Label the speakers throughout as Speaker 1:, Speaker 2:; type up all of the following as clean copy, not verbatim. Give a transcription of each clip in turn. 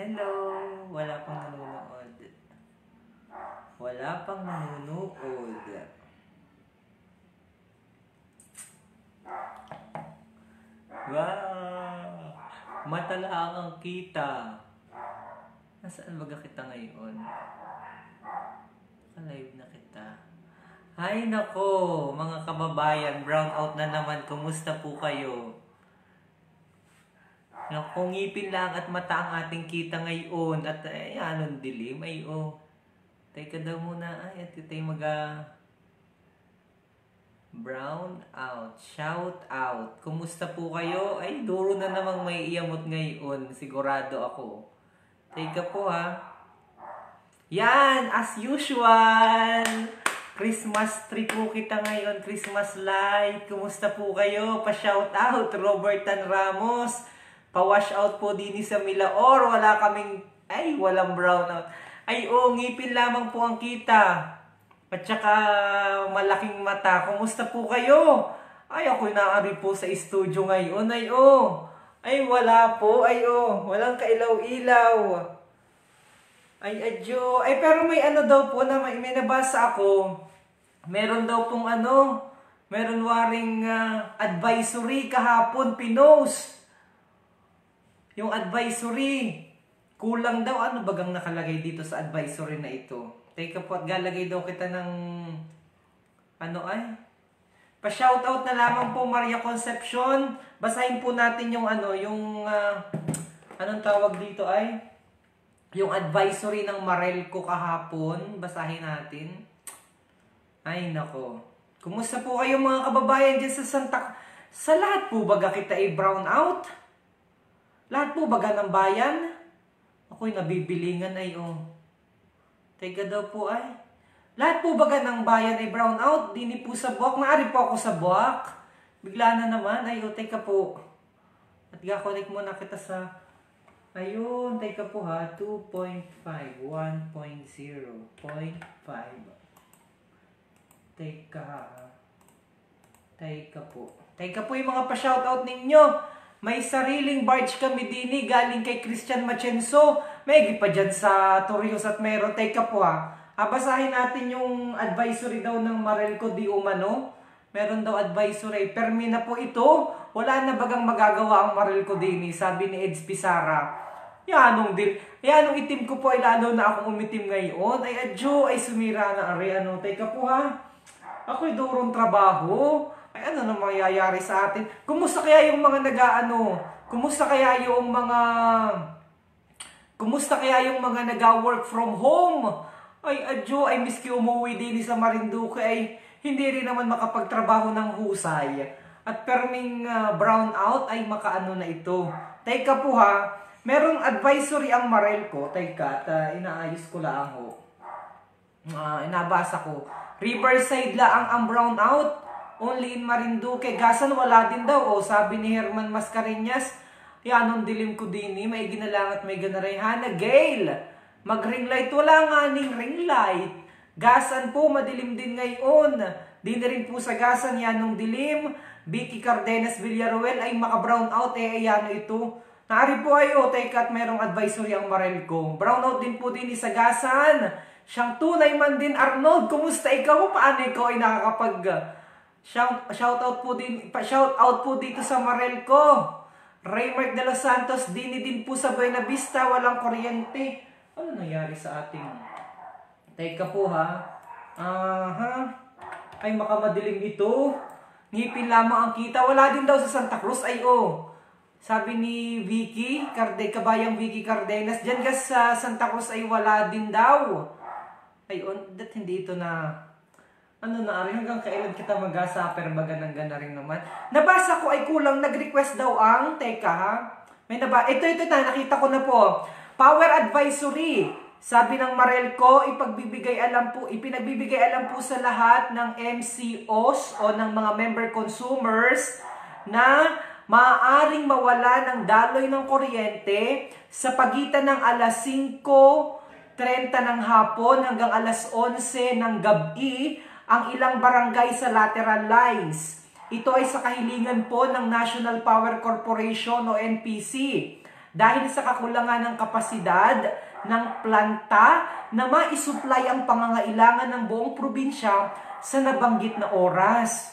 Speaker 1: Hello! Wala pang nanonood. Wala pang nanonood. Wow! Mata lang ang kita. Nasaan baga kita ngayon? Ka-live na kita. Ay nako, mga kababayan, brown out na naman. Kumusta po kayo? Naku, ngipin lang at mata ang ating kita ngayon. At anong dilim? Ay teka daw muna. Ay, at ito yung brown out. Shout out. Kumusta po kayo? Ay, duro na namang may iyamot ngayon. Sigurado ako. Teka po ha. Yan, as usual. Christmas tree po kita ngayon. Christmas light. Kumusta po kayo? Pa-shout out. Robertan Ramos. Pa-wash out po din sa Milaor. Wala kaming, walang brown out. Ngipin lamang po ang kita. At saka malaking mata. Kumusta po kayo? Ako'y naari po sa studio ngayon. Wala po. Walang kailaw-ilaw. Adyo. Pero may daw po na may nabasa ako. Meron daw pong meron waring advisory kahapon, pinost. Yung advisory, kulang daw. Ano bagang nakalagay dito sa advisory na ito? Teka po, at galagay daw kita ng pa-shoutout na lamang po, Maria Concepcion. Basahin po natin yung anong tawag dito yung advisory ng Marelco kahapon. Basahin natin. Ay nako. Kumusta po kayo mga kababayan dyan sa lahat po baga kita brown out? Lahat po baga ng bayan? Ako'y nabibilingan Teka daw po lahat po baga ng bayan brown out? Dini po sa buwak. Naari po ako sa buwak. Bigla na naman. Teka po. At ga-connect muna kita sa... Ayun, teka po ha. 2.5. 1.0. 0.5. Teka po. Teka po yung mga pa-shoutout ninyo. May sariling barge kami dini galing kay Christian Machenso. May pa dyan sa Torrijos at meron. Teka po basahin natin yung advisory daw ng Marelco di umano. Meron daw advisory. Permi na po ito. Wala na bagang magagawa ang Marelco dini, sabi ni Eds Pizarra. Yanong itim ko po lalo na akong umitim ngayon. Adyo, sumira na teka po ako'y durong trabaho. Ano na mangyayari sa atin? Kumusta kaya yung mga Kumusta kaya yung mga nag-work from home? Adyo, miski umuwi din sa Marinduque hindi rin naman makapagtrabaho ng husay. At perming brown out makaano na ito. Teka po merong advisory ang Marelco. Teka, inaayos ko lang inabasa ko. Riverside laang ang brown out. Only in Marinduque. Gasan wala din daw. Sabi ni Herman Mascareñas. Anong dilim ko din may ginalang at may ganaray. Hana Gale. Mag-ring light. Wala nga ning ring light. Gasan po. Madilim din ngayon. Di na rin po sa Gasan. Yanong dilim. Vicky Cardenas Villaruel ay maka-brown out. Ito. Naari po teka at merong advisory ang Marelco. Brown out din po din sa Gasan. Siyang tunay man din Arnold. Kumusta ikaw? Paano ikaw ay nakakapag... Shout out po dito sa Marelco. Raymark de los Santos, din po sa Buena Vista, walang kuryente. Ano nangyari sa ating? Teka po makamadilim ito. Ngipin lamang ang kita. Wala din daw sa Santa Cruz. Sabi ni kabayang Vicky Cardenas, dyan sa Santa Cruz wala din daw. Hindi ito na... hanggang kailan kita mag-saper baga ng gana rin naman. Nabasa ko kulang nag-request daw ang, may ito nakita ko na po. Power advisory. Sabi ng Marelco, ipinagbibigay alam po sa lahat ng MCOs o ng mga member consumers na maaaring mawala ng daloy ng kuryente sa pagitan ng alas 5:30 ng hapon hanggang alas 11 ng gabi ang ilang barangay sa lateral lines. Ito ay sa kahilingan po ng National Power Corporation o NPC. dahil sa kakulangan ng kapasidad ng planta na maisupply ang pangangailangan ng buong probinsya sa nabanggit na oras.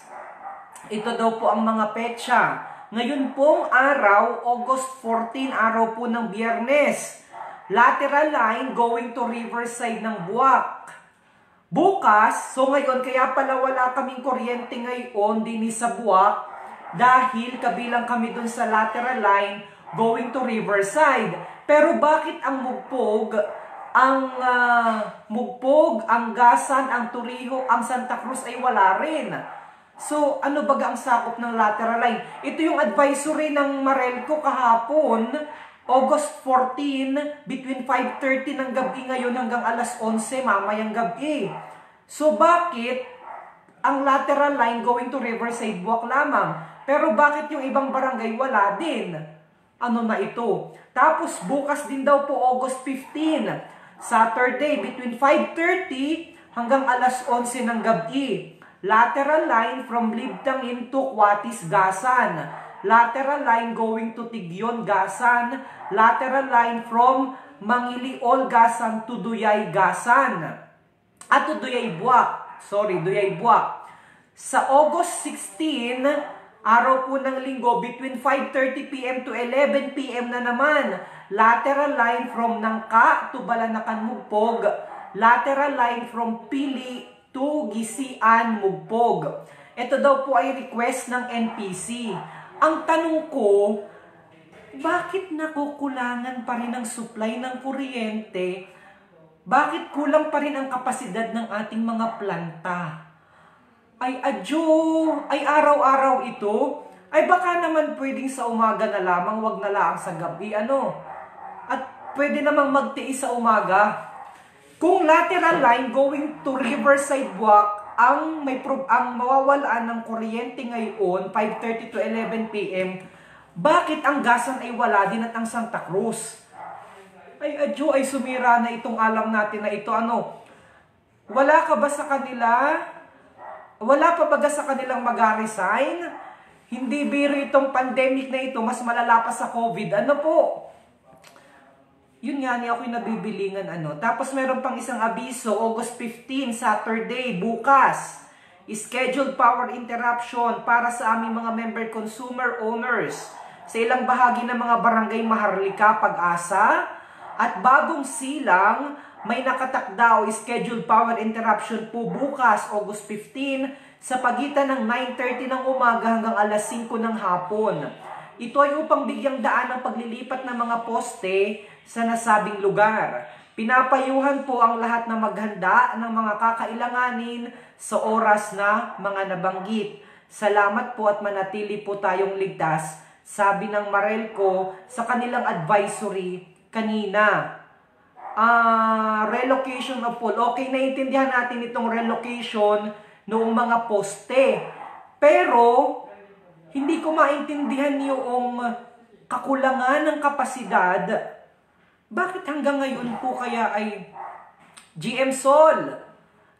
Speaker 1: Ito daw po ang mga petsa. Ngayon pong araw, August 14, araw po ng Biyernes. Lateral line going to Riverside ng Buwak. Bukas, so ngayon, kaya pala wala kaming kuryente ngayon din sa Buwak dahil kabilang kami dun sa lateral line going to Riverside. Pero bakit ang Mugpog, ang Gasan, ang Turiho, ang Santa Cruz ay wala rin? So, ano baga ang sakop ng lateral line? Ito yung advisory ng Marelco kahapon, August 14, between 5:30 ng gabi ngayon hanggang alas 11 mamayang gabi. So, bakit ang lateral line going to Riverside Buwak lamang? Pero bakit yung ibang barangay wala din? Ano na ito? Tapos, bukas din daw po August 15, Saturday, between 5:30 hanggang alas 11 ng gabi. Lateral line from Libtangin to Quatis, Gasan. Lateral line going to Tigyon, Gasan. Lateral line from Mangiliol, Gasan to Duyay, Gasan. At to Duyay Buwak. Duyay Buwak. Sa August 16, araw po ng linggo, between 5:30 p.m. to 11 p.m. na naman. Lateral line from Nangka to Balanakan, Mugpog. Lateral line from Pili to Gisian, Mugpog. Ito daw po ay request ng NPC. Ang tanong ko, bakit nakukulangan pa rin ang supply ng kuryente? Bakit kulang pa rin ang kapasidad ng ating mga planta? Ay araw-araw ito? Ay baka naman pwedeng sa umaga na lamang, wag na lang sa gabi, At pwede namang magtiis sa umaga. Kung lateral line going to Riverside Buwak, ang mawawalaan ng kuryente ngayon, 5:30 to 11 p.m., bakit ang Gasan ay wala din at ang Santa Cruz? Ay sumira na itong alam natin na ito. Wala ka ba sa kanila? Wala pa ba sa kanilang mag-resign? Hindi biro itong pandemic na ito, mas malala pa sa COVID. Yun nga, ako'y nabibilingan. Tapos meron pang isang abiso, August 15, Saturday, bukas. Scheduled power interruption para sa aming mga member consumer owners sa ilang bahagi ng mga barangay Maharlika, Pag-asa, at Bagong Silang. May nakatakda o scheduled power interruption po bukas, August 15, sa pagitan ng 9:30 ng umaga hanggang alas 5 ng hapon. Ito ay upang bigyang daan ang paglilipat ng mga poste sa nasabing lugar. Pinapayuhan po ang lahat na maghanda ng mga kakailanganin sa oras na mga nabanggit. Salamat po at manatili po tayong ligtas, sabi ng Marelco sa kanilang advisory kanina. Relocation of pole. Okay, naiintindihan natin itong relocation noong mga poste. Pero, hindi ko maintindihan yung kakulangan ng kapasidad. Bakit hanggang ngayon po kaya ay GM Sol,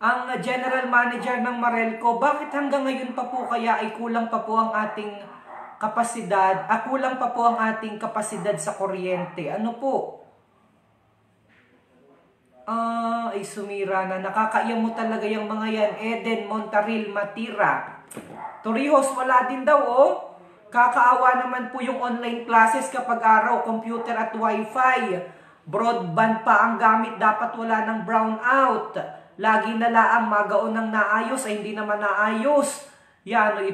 Speaker 1: ang general manager ng Marelco, bakit hanggang ngayon pa po kaya ay kulang pa po ang ating kapasidad, kulang pa po ang ating kapasidad sa kuryente? Ay sumira na. Nakakaiyak mo talaga yung mga yan. Eden Montaril Matira. Torrijos, wala din daw, Kakaawa naman po yung online classes kapag araw, computer at wifi. Broadband pa ang gamit, dapat wala ng brownout. Lagi na laang magaon ng naayos, ay hindi naman naayos. Yan, ay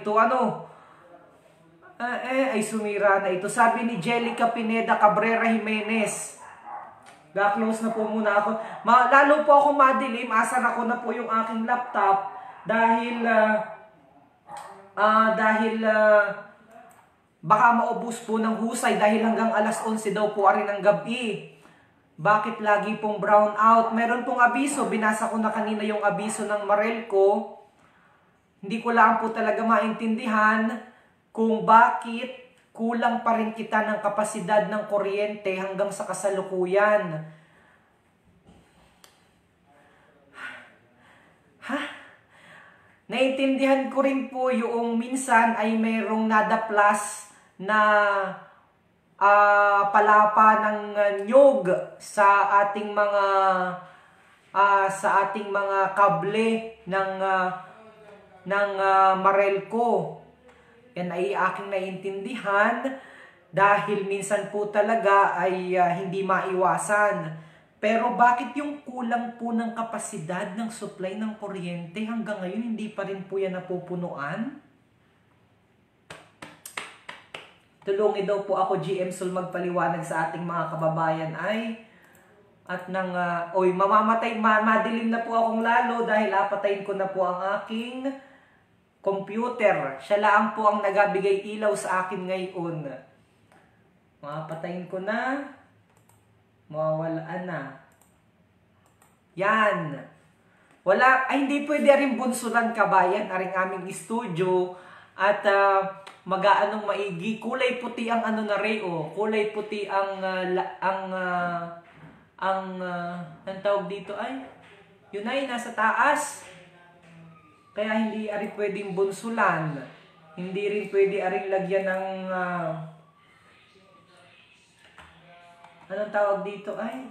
Speaker 1: sumira na ito. Sabi ni Jelica Pineda Cabrera Jimenez. Close na po muna ako. Lalo po ako madilim, asar ako na po yung aking laptop dahil baka maubos po ng husay dahil hanggang alas 11 daw po rin ng gabi. Bakit lagi pong brown out? Meron pong abiso, binasa ko na kanina yung abiso ng Marelco. Hindi ko lang po talaga maintindihan kung bakit kulang pa rin kita ng kapasidad ng kuryente hanggang sa kasalukuyan. Naintindihan ko rin po yung minsan ay mayroong NADA Plus na palapa ng nyog sa ating mga kable ng Marelco. Yan ay aking naiintindihan dahil minsan po talaga ay hindi maiwasan. Pero bakit yung kulang po ng kapasidad ng supply ng kuryente hanggang ngayon hindi pa rin po yan napupunuan? Tulungin daw po ako, GM Sol, magpaliwanag sa ating mga kababayan ay at mamamatay, madilim na po akong lalo dahil apatayin ko na po ang aking computer. Siya lang po ang nagabigay ilaw sa akin ngayon. Mapatayin ko na. Mawawalaan na. Yan. Wala, ay hindi pwede rin bunsulan kabayan. Aring aming studio. At magaanong maigi. Kulay puti ang ano na reo. Kulay puti ang ang tawag dito ay yun ay nasa taas. Kaya hindi ari pwedeng bunsulan. Hindi rin pwede aring lagyan ng anong tawag dito ay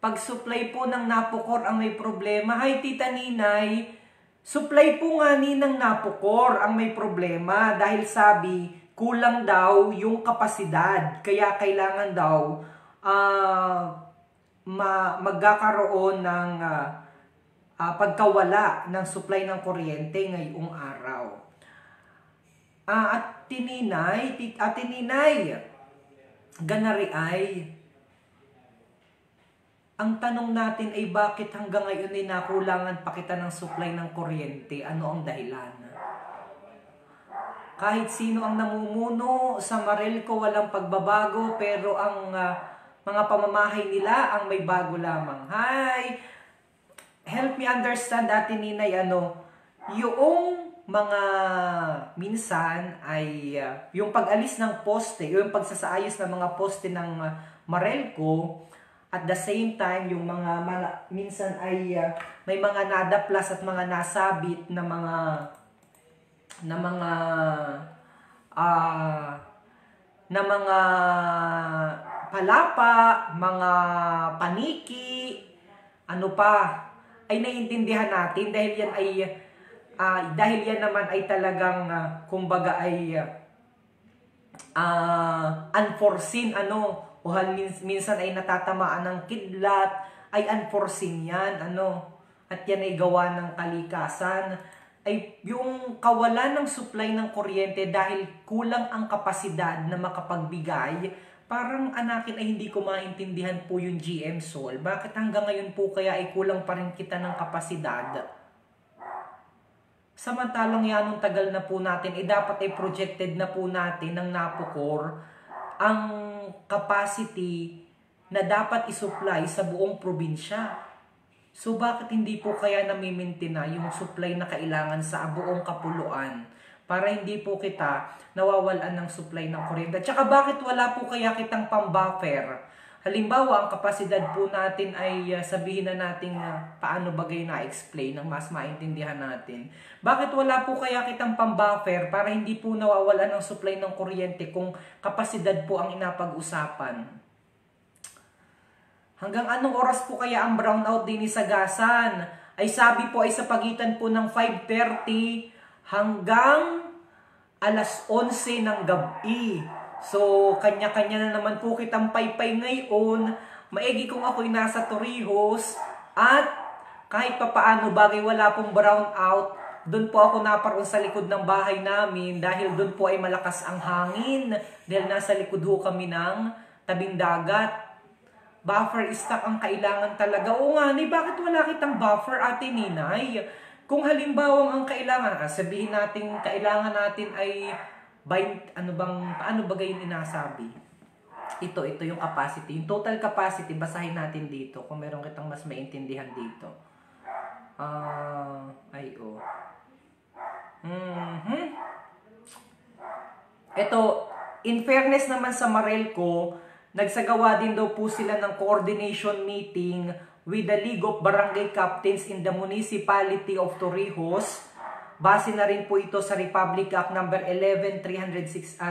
Speaker 1: pag-supply po ng Napocor ang may problema. Hay Tita Ninay, supply po nga ni ng Napocor ang may problema dahil sabi kulang daw yung kapasidad. Kaya kailangan daw magkakaroon ng pagkawala ng supply ng kuryente ngayong araw. At Tininay, ganari ay, ang tanong natin ay bakit hanggang ngayon ay nakulangan pa kita ng supply ng kuryente? Ano ang dahilan? Kahit sino ang namumuno sa Marelco walang pagbabago pero ang mga pamamahay nila ang may bago lamang. Hi! Help me understand, Ate Ninay, yung mga minsan ay yung pag-alis ng poste, yung pagsasaayos ng mga poste ng Marelco, at the same time, yung minsan ay may mga nadaplas at mga nasabit na mga palapa, mga paniki, ay naiintindihan natin dahil yan naman ay talagang kumbaga ay unforeseen minsan ay natatamaan ng kidlat, ay unforeseen yan at yan ay gawa ng kalikasan. Ay yung kawalan ng supply ng kuryente dahil kulang ang kapasidad na makapagbigay, parang anakin ay hindi ko maintindihan po yung GM Sol. Bakit hanggang ngayon po kaya ay kulang pa rin kita ng kapasidad? Samantalang yan nung tagal na po natin, dapat ay projected na po natin ng Napocor ang capacity na dapat isupply sa buong probinsya. So bakit hindi po kaya namimintina yung supply na kailangan sa buong kapuluan para hindi po kita nawawalan ng supply ng kuryente? At saka bakit wala po kaya kitang pambuffer? Halimbawa, ang kapasidad po natin ay sabihin na natin paano bagay na-explain ng mas maintindihan natin. Bakit wala po kaya kitang pambuffer para hindi po nawawalan ng supply ng kuryente kung kapasidad po ang inapag-usapan? Hanggang anong oras po kaya ang brownout din sa Gasan? Ay sabi po ay sa pagitan po ng 5:30 hanggang alas 11 ng gabi. So, kanya-kanya na naman po kitang paypay ngayon. Maigi kung ako'y nasa Torrijos. At kahit papaano bagay wala pong brownout, doon po ako naparoon sa likod ng bahay namin dahil doon po ay malakas ang hangin. Dahil nasa likod ho kami ng tabing dagat. Buffer stock ang kailangan talaga. Oo nga, bakit wala kitang buffer, Ate Ninay? Kung halimbawa ang kailangan, sabihin natin kailangan natin ay paano ba yung inasabi? Ito yung capacity. Yung total capacity, basahin natin dito kung meron kitang mas maintindihan dito. Ito, in fairness naman sa Marelco, nagsagawa din daw po sila ng coordination meeting with the League of Barangay Captains in the Municipality of Torrijos Base na rin po ito sa Republic Act number 361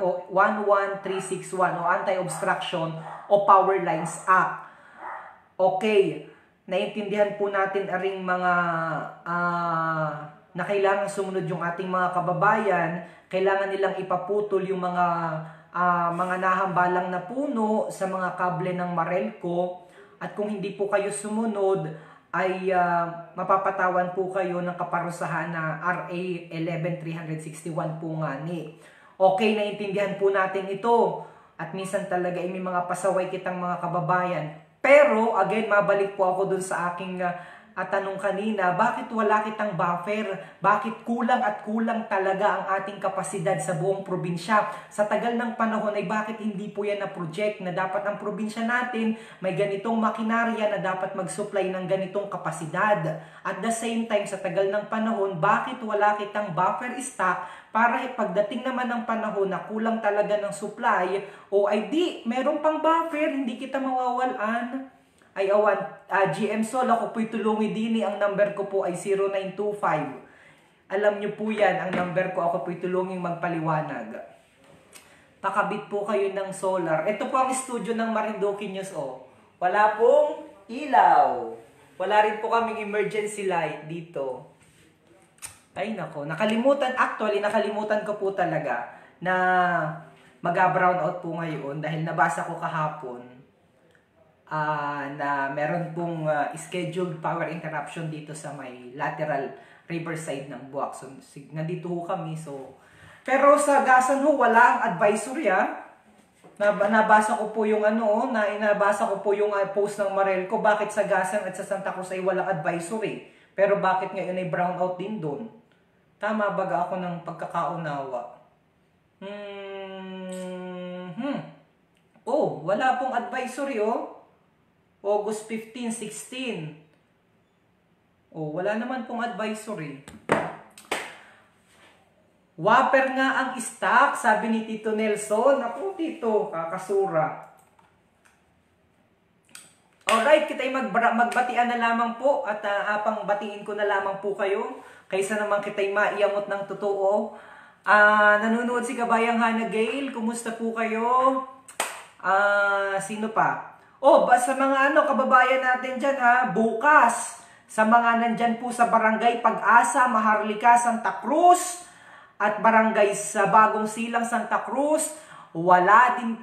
Speaker 1: o 11361 o Anti-Obstruction o Power Lines Act. Okay, naintindihan po natin aring mga na kailangan sumunod yung ating mga kababayan, kailangan nilang ipaputol yung mga nahambalang na puno sa mga kable ng Marelco, at kung hindi po kayo sumunod ay mapapatawan po kayo ng kaparusahan na RA 11361 po nga ni. Okay, naintindihan po natin ito, at minsan talaga ay may mga pasaway kitang mga kababayan. Pero again, mabalik po ako dun sa aking tanong kanina, bakit wala kitang buffer? Bakit kulang at kulang talaga ang ating kapasidad sa buong probinsya? Sa tagal ng panahon ay bakit hindi po yan na-project na dapat ang probinsya natin may ganitong makinarya na dapat mag-supply ng ganitong kapasidad? At the same time, sa tagal ng panahon, bakit wala kitang buffer stock para pagdating naman ng panahon na kulang talaga ng supply, o ay di, meron pang buffer, hindi kita mawawalan? Ay awan, GM Sol, ako po'y tulungi dini. Ang number ko po ay 0925. Alam nyo po yan, ang number ko, ako po'y tulunging magpaliwanag. Pakabit po kayo ng solar. Ito po ang studio ng Marinduque News, oh. Wala pong ilaw. Wala rin po kaming emergency light dito. Ay nako, nakalimutan ko po talaga na mag-brown out po ngayon dahil nabasa ko kahapon na meron pong scheduled power interruption dito sa may lateral riverside ng Buwak. So, nandito ho kami. So, pero sa Gasan ho, wala ang advisory Nabasa ko po yung nabasa ko po yung post ng Marelco, bakit sa Gasan at sa Santa Cruz ay walang advisory. Pero bakit ngayon ay brown out din doon? Tama baga ako ng pagkakaunawa? Oh, wala pong advisory, oh. August 15, 16. Oh, wala naman pong advisory. Whopper nga ang stock, sabi ni Tito Nelson. Ako, Tito, kakasura. Alright, kita'y magbatian na lamang po at apang batiin ko na lamang po kayo kaysa naman kita'y maiamot ng totoo. Nanonood si Kabayang Hannah Gale, kumusta po kayo? Sino pa? Sa mga kababayan natin dyan bukas, sa mga nandyan po sa Barangay Pag-asa, Maharlika, Santa Cruz, at Barangay sa Bagong Silang, Santa Cruz, mawawalan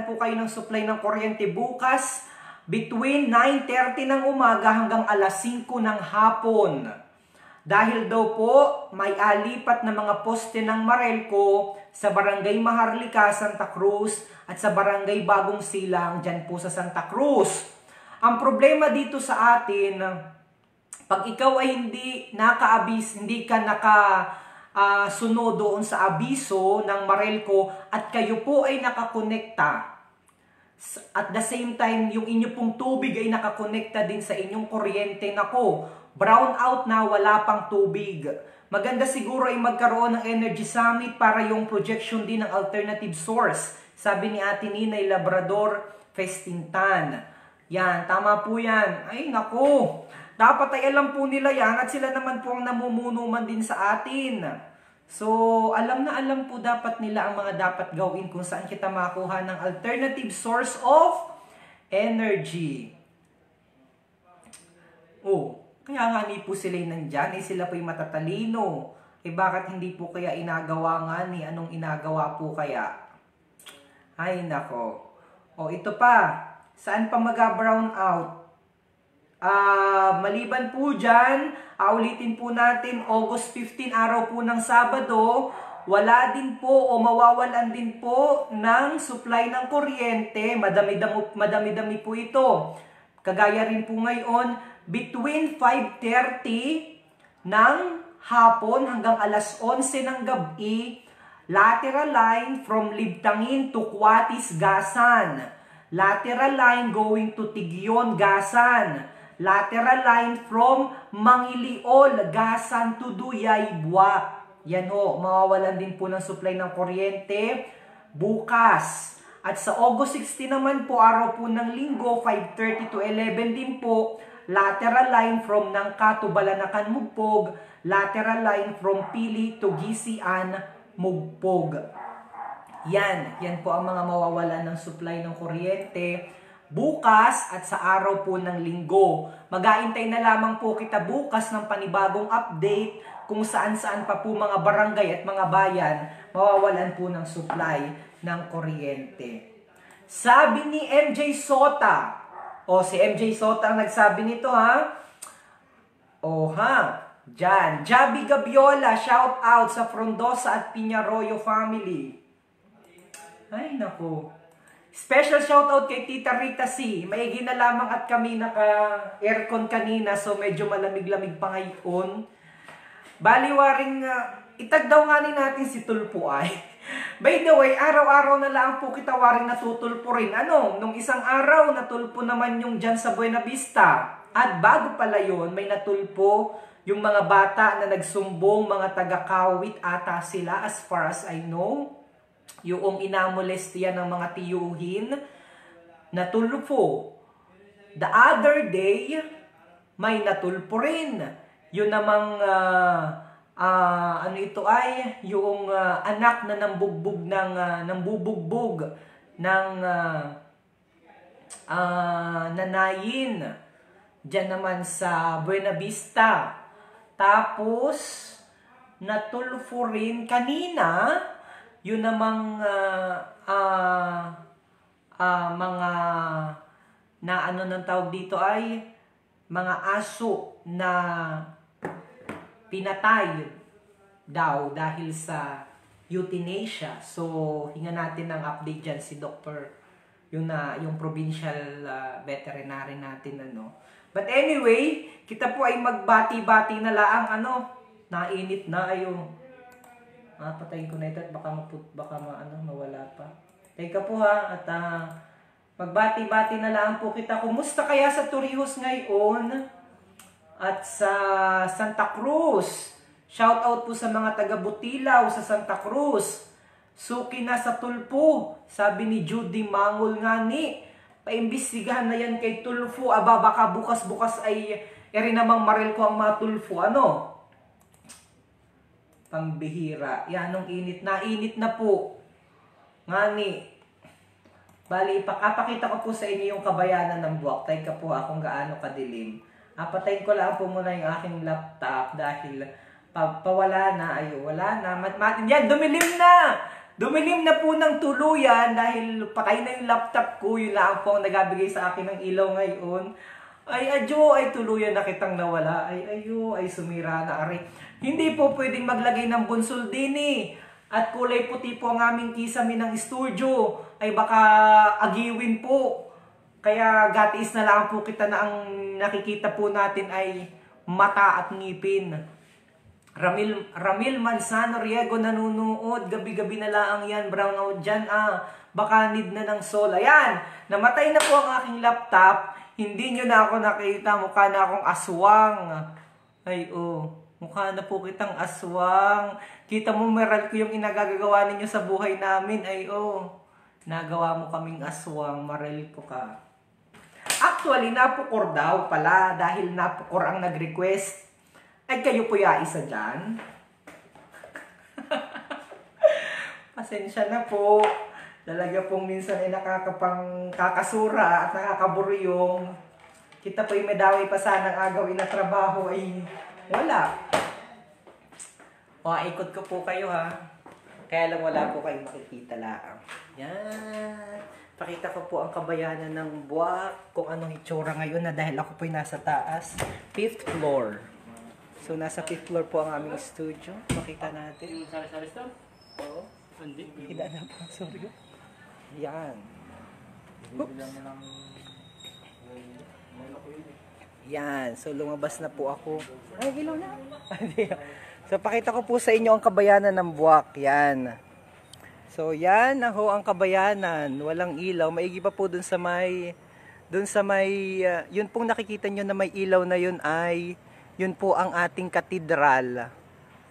Speaker 1: po kayo ng supply ng kuryente bukas, between 9:30 ng umaga hanggang alas 5 ng hapon. Dahil daw po, may alipat na mga poste ng Marelco sa Barangay Maharlika, Santa Cruz, at sa Barangay Bagong Silang, dyan po sa Santa Cruz. Ang problema dito sa atin, pag ikaw ay hindi ka sunod doon sa abiso ng Marelco at kayo po ay nakakonekta, at the same time, yung inyo pong tubig ay nakakonekta din sa inyong kuryente, nako, brown out na, wala pang tubig. Maganda siguro ay magkaroon ng Energy Summit para yung projection din ng alternative source. Sabi ni Ate Ninay Labrador Festintan. Yan, tama po yan. Ay, nako. Dapat ay alam po nila yan at sila naman po ang namumuno man din sa atin. So, alam na alam po dapat nila ang mga dapat gawin kung saan kita makuha ng alternative source of energy. Kaya nga ni po sila nandyan, sila po'y matatalino. Bakit hindi po kaya inagawa nga ni? Anong inagawa po kaya? Ay, nako. Ito pa. Saan pa mag-brown out? Maliban po dyan, ulitin po natin, August 15, araw po ng Sabado, wala din po o mawawalan din po ng supply ng kuryente. Madami-dami po ito. Kagaya rin po ngayon, between 5:30 ng hapon hanggang alas 11 ng gabi, lateral line from Libtangin to Cuatis, Gasan. Lateral line going to Tigyon, Gasan. Lateral line from Mangiliol, Gasan to Duyay, Buwak. Yan mawawalan din po ng supply ng kuryente bukas. At sa August 16 naman po, araw po ng Linggo, 5:30 to 11 din po, lateral line from Nangka to Balanacan, Mugpog, lateral line from Pili to Gisian, Mugpog. Yan po ang mga mawawalan ng supply ng kuryente bukas at sa araw po ng linggo. Mag-aantay na lamang po kita bukas ng panibagong update kung saan-saan pa po mga barangay at mga bayan mawawalan po ng supply ng kuryente. Sabi ni MJ Sota, si MJ Sota ang nagsabi nito ha. Diyan. Javi Gabiola, shout out sa Frondosa at Piñarroyo family. Ay, naku. Special shout out kay Tita Rita C. Maigi na lamang at kami naka-aircon kanina, so medyo malamig-lamig pa ngayon. Baliwaring, itag daw nga natin si Tulpo ay. By the way, araw-araw na lang po kita waring natutulpo rin. Nung isang araw, natulpo naman yung dyan sa Buena Vista. At bago pala yun, may natulpo yung mga bata na nagsumbong, mga taga-Kawit ata sila as far as I know. Yung inamolestiya ng mga tiyuhin, natulpo. The other day, may natulpo rin. Yun namang, yung anak na nambubugbog ng nanayin. Diyan naman sa Buena Vista. Tapos, natulfo rin kanina, yun namang mga nang tawag dito ay mga aso na pinatay daw dahil sa euthanasia. So, hinga natin ng update dyan si Dr. yung provincial veterinary natin But anyway, kita po ay magbati-bati na laang nainit na ayo. Patayin ko na ito at baka mawala pa. Teka po ha, at magbati-bati na laang po kita. Kumusta kaya sa Torrijos ngayon? At sa Santa Cruz. Shout out po sa mga taga Butilaw sa Santa Cruz. Suki na sa Tulpo. Sabi ni Judy Mangol nga ni. Paimbestigahan na yan kay Tulfo. Baka bukas-bukas ay namang maril ko ang mga Tulfo. Pangbihira. Yan, nung init na. Init na po. Ngani. Bali, ipakapakita ko po sa inyo yung kabayanan ng Buwak. Teka po kung gaano kadilim. Patayin ko lang po muna yung aking laptop dahil pawala na. Wala na. Yan, dumilim na! Dumilim na po ng tuluyan dahil patay na yung laptop ko. Yun lang po ang nagabigay sa akin ng ilaw ngayon. Ay tuluyan na kitang nawala. Ay sumira na ari. Hindi po pwedeng maglagay ng bunsol din At kulay puti po ang aming kisame ng studio. Ay baka agiwin po. Kaya gatiis na lang po kita na ang nakikita po natin ay mata at ngipin. Ramil Manzano Riego nanunood. Gabi-gabi na lang yan. Brown out dyan. Baka need na ng sol. Ayan. Namatay na po ang aking laptop. Hindi nyo na ako nakita. Mukha na akong aswang. Mukha na po kitang aswang. Kita mo meral ko yung inagagawa ninyo sa buhay namin. Nagawa mo kaming aswang. Marel ko ka. Actually, napukor daw pala. Dahil napukor ang nag-request. Ay, kayo po ya isa dyan. Pasensya na po. Talaga pong minsan ay kakasura at nakakaburyong. Kita po yung medaway pa sanang agawin na trabaho ay wala. Ikot ko po kayo ha. Kaya lang wala po kayong makikita lang. Yan. Pakita ko po ang kabayanan ng Buwak. Kung anong itsura ngayon na dahil ako po ay nasa taas. 5th floor. So, nasa 5th floor po ang aming studio. Makita natin.
Speaker 2: Yung sari-sari store?
Speaker 1: Oo.
Speaker 2: Hindi.
Speaker 1: Hila na po. Sorry. Yan. Yan. So, lumabas na po ako. Ay, ilaw na. So, pakita ko po sa inyo ang kabayanan ng Buwak. Yan. So, yan na ho ang kabayanan. Walang ilaw. Maigi pa po dun sa may, yun pong nakikita nyo na may ilaw na yun ay, yun po ang ating katedral.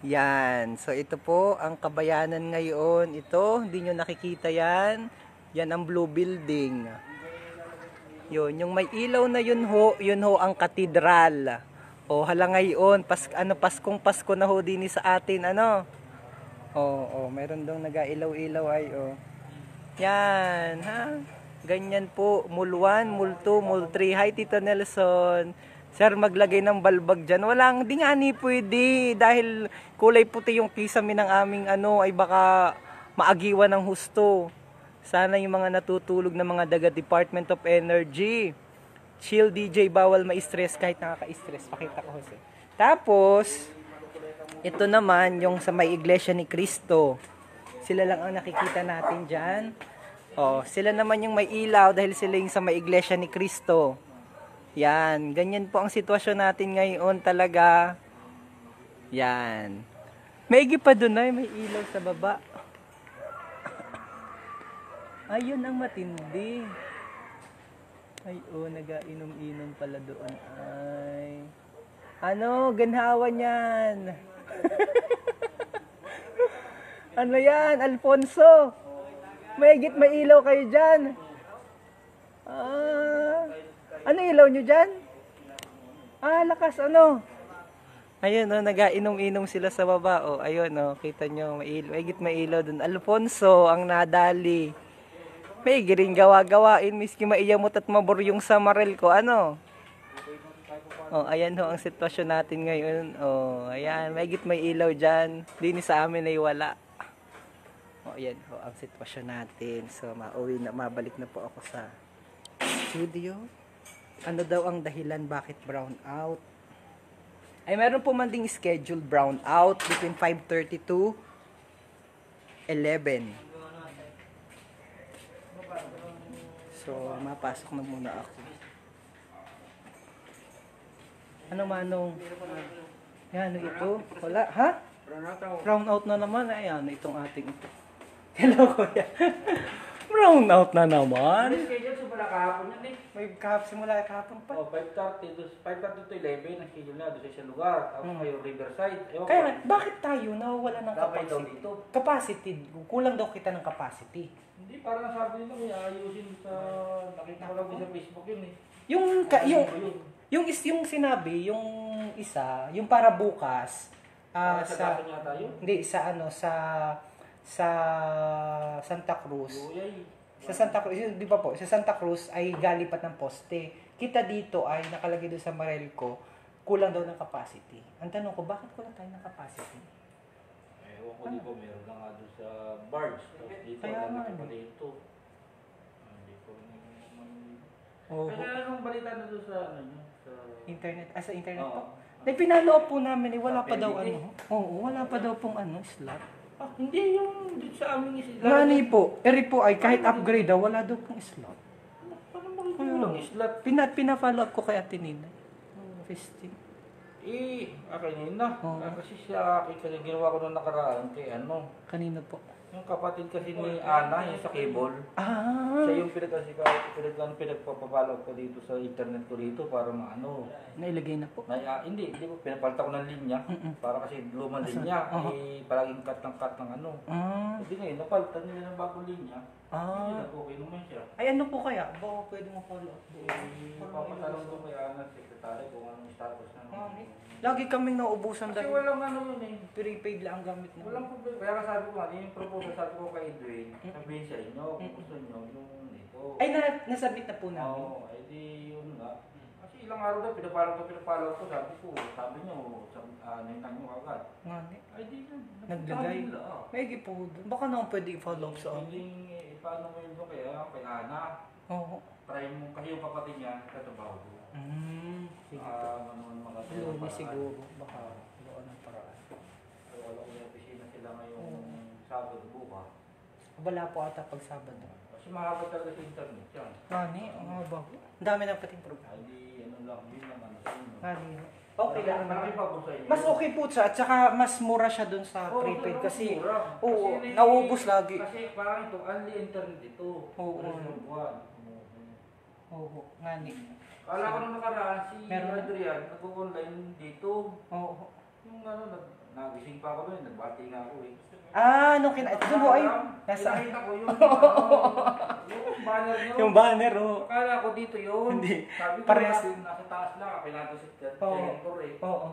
Speaker 1: Yan. So, ito po ang kabayanan ngayon. Ito, hindi nyo nakikita yan. Yan ang blue building. Yun, yung may ilaw na yun ho ang katedral. O, hala ngayon, Paskong Pasko na ho din sa atin, ano? O, meron dong nag-ailaw-ilaw ay, o. Yan, ha? Ganyan po, mul 1, mul 2, mul 3. Hi, Tito Nelson. Sir, maglagay ng balbag dyan. Walang, di nga ni pwede. Dahil kulay puti yung kisame ng aming ano, ay baka maagiwan ng husto. Sana yung mga natutulog na mga daga Department of Energy. Chill DJ, bawal ma-stress kahit nakaka-stress. Pakita ko, Jose. Tapos, ito naman yung sa may Iglesia ni Cristo. Sila lang ang nakikita natin dyan. Oh, sila naman yung may ilaw dahil sila yung sa may Iglesia ni Cristo. Yan, ganyan po ang sitwasyon natin ngayon talaga. Yan. Maigi pa doon ay may ilaw sa baba. Ayun ang matindi. Ay, nag-inom-inom pala doon. Ay. Ano, ganhawa niyan. Ano yan, Alfonso? May ilaw kayo dyan. Ano ilaw nyo dyan? Lakas, ano? Ayun, nag-inom-inom sila sa baba. Ayun, kita nyo, may ilaw dun. Alfonso, ang nadali. May rin gawa-gawain, miski maiyamot at mabor yung samarel ko, ano? Ayan ho ang sitwasyon natin ngayon. Ayan, may ilaw dyan. Dini sa amin ay wala. Ayan ho ang sitwasyon natin. So, mabalik na po ako sa studio. Ano daw ang dahilan bakit brown out? Ay, meron po man ding scheduled brown out between 5:30 to 11. So, mapasok na muna ako. Ano manong? Yan, ito. Wala, ha? Brown out na naman. Ayan, itong ating ito. Hello, kuya. Brown out na naman.
Speaker 2: Schedule simula kahapon yan eh.
Speaker 1: May simula kahapon pa.
Speaker 2: 5:30 to 11 ang schedule na doon sa isang lugar. Tapos kayo Riverside.
Speaker 1: Kaya, bakit tayo nawawala ng
Speaker 2: Dapat daw
Speaker 1: capacity?
Speaker 2: dito.
Speaker 1: Capacity. Kulang daw kita ng capacity.
Speaker 2: Hindi, parang nasabi nila may ayusin sa... Nakita ko lang din sa Facebook yun eh.
Speaker 1: Yung sinabi, yung isa, yung para bukas,
Speaker 2: sa Dapan yata yun?
Speaker 1: hindi, sa Santa Cruz.
Speaker 2: Uyay.
Speaker 1: Sa Santa Cruz, di ba po, sa Santa Cruz ay galipat ng poste. Kita dito ay nakalagay doon sa Marelco, kulang daw ng capacity. Ang tanong ko, bakit kulang tayo ng capacity?
Speaker 2: Ewan ko di ba, meron lang nga doon sa barge. Tapos dito,
Speaker 1: Kaya
Speaker 2: ang
Speaker 1: nga,
Speaker 2: laki pa dito. Hindi ko
Speaker 1: Oo.
Speaker 2: Kaya anong balita na doon sa ano nyo? Sa...
Speaker 1: Internet, sa internet
Speaker 2: Oo.
Speaker 1: po. Dahil pinaloob po namin, wala
Speaker 2: Sa
Speaker 1: pa daw
Speaker 2: PLDT.
Speaker 1: ano. Oo, wala pa daw pong slot.
Speaker 2: Hindi yung dito sa aming isla.
Speaker 1: Nani po, po ay kahit upgrade daw, wala daw pong slot.
Speaker 2: Paano makikita lang islat?
Speaker 1: Pina-follow up ko kay Ate Nina. Festing.
Speaker 2: Akin na.
Speaker 1: Oo.
Speaker 2: Kasi siya, kasi ginawa ko nung nakaraan kay ano.
Speaker 1: Kanino po?
Speaker 2: Yung kapatid kasi ni Ana, yung sa cable. Siya yung pinagpapapalo ko dito sa internet ko dito para maano.
Speaker 1: Nailagay na po.
Speaker 2: Hindi po, pinapalta ko ng linya. Para kasi lumang linya. Palaging cut ng ano. Hindi ngayon, napalta nila ng bagong linya. Hindi okay naman siya.
Speaker 1: Ay, ano po kaya? Baka pwede mo follow up doon.
Speaker 2: Papatalong ko kay Ana, sekretary, kung anong status na.
Speaker 1: Lagi kaming nauubusan
Speaker 2: Kasi
Speaker 1: dahil
Speaker 2: walang ano yun eh.
Speaker 1: prepaid lang ang gamit na.
Speaker 2: Walang problema. Kaya sabi ko nga, yung proposal sabi ko kay Edwin, sabihin sa inyo, kung gusto nyo yung dito.
Speaker 1: Ay, nasabit na po namin.
Speaker 2: Oo, edi yun nga. Kasi ilang araw daw, pinapalaw ko, sabi nyo, nahintan nyo agad.
Speaker 1: Ngani.
Speaker 2: Ay di na,
Speaker 1: Naglagay. May po doon. Baka naman pwede i-follow up sa amin.
Speaker 2: Hindi, paano mo yun doon kay Ana?
Speaker 1: Oo.
Speaker 2: Try mo, kasi yung kapatid niya, katabaho ko.
Speaker 1: Sige po.
Speaker 2: Ano makatulong
Speaker 1: Lunes siguro. Baka doon ang paraan.
Speaker 2: Wala ko yung opisina sila ngayong Sabado bukas.
Speaker 1: Wala po ata pag Sabado.
Speaker 2: Kasi mahaba talaga sa internet yan.
Speaker 1: Ngani, ang haba. Ang dami ng pating program.
Speaker 2: Ay di, ano lang, din lang ano sa inyo.
Speaker 1: Ngani. Okay lang.
Speaker 2: Marami pa po sa inyo.
Speaker 1: Mas okay po siya at saka mas mura siya dun sa
Speaker 2: Oo,
Speaker 1: prepaid kasi
Speaker 2: mura.
Speaker 1: oo,
Speaker 2: Kasi
Speaker 1: nauubos lagi.
Speaker 2: Kasi parang ito, only internet ito.
Speaker 1: Oo.
Speaker 2: Wala siyang buwan.
Speaker 1: Oo, ngani.
Speaker 2: Kala ko nung nakaraan, si
Speaker 1: Meron na?
Speaker 2: Adrian, nag-online dito.
Speaker 1: Oo.
Speaker 2: Yung ano, nagising pa ako doon, nagbati nga ako eh.
Speaker 1: Nung doon ho ay, nasa,
Speaker 2: Nakita ko yung banner nyo.
Speaker 1: yung banner ho.
Speaker 2: Akala ko dito yun.
Speaker 1: Hindi.
Speaker 2: Sabi ko,
Speaker 1: Parehas.
Speaker 2: nasa taas lang, pinadosit ka.
Speaker 1: Oo. Oo.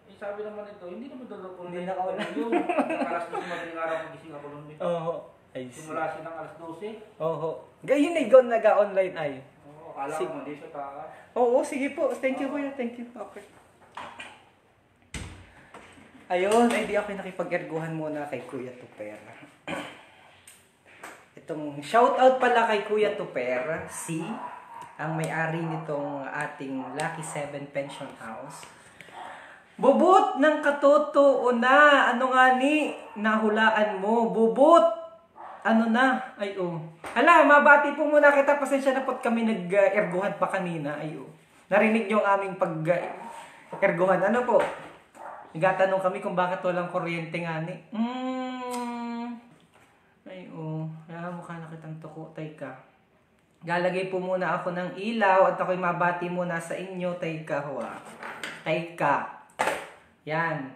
Speaker 2: Eh, sabi naman ito, hindi naman dalawa po.
Speaker 1: Hindi nakaulan.
Speaker 2: Yung alas 12 madaling araw magising ako noon.
Speaker 1: Oo. Ay,
Speaker 2: Simula siya ng alas 12.
Speaker 1: Oo. Gayon ay gone nag-online ay.
Speaker 2: Oo, akala ko hindi siya taas.
Speaker 1: Oo, sige po. Thank you kuya. Thank you. Okay. Ayun, ay di ako nakipag-erguhan muna kay Kuya Tuper. Itong shoutout pala kay Kuya Tuper, si ang may-ari nitong ating Lucky 7 Pension House. Bubut ng katotoo na. Ano nga ni? Nahulaan mo. Bubut. Ano na? Ay, oh. Hala, mabati po muna kita. Pasensya na po't kami nag-erguhan pa kanina. Ay, oh. Narinig niyo ang aming pag-erguhan. Ano po? Nagatanong kami kung bakit walang kuryente nga ni. Ay, oh. Mukha na kitang tuko. Tayka. Galagay po muna ako ng ilaw at ako'y mabati muna sa inyo. Tayka, hoa. Tayka. Yan.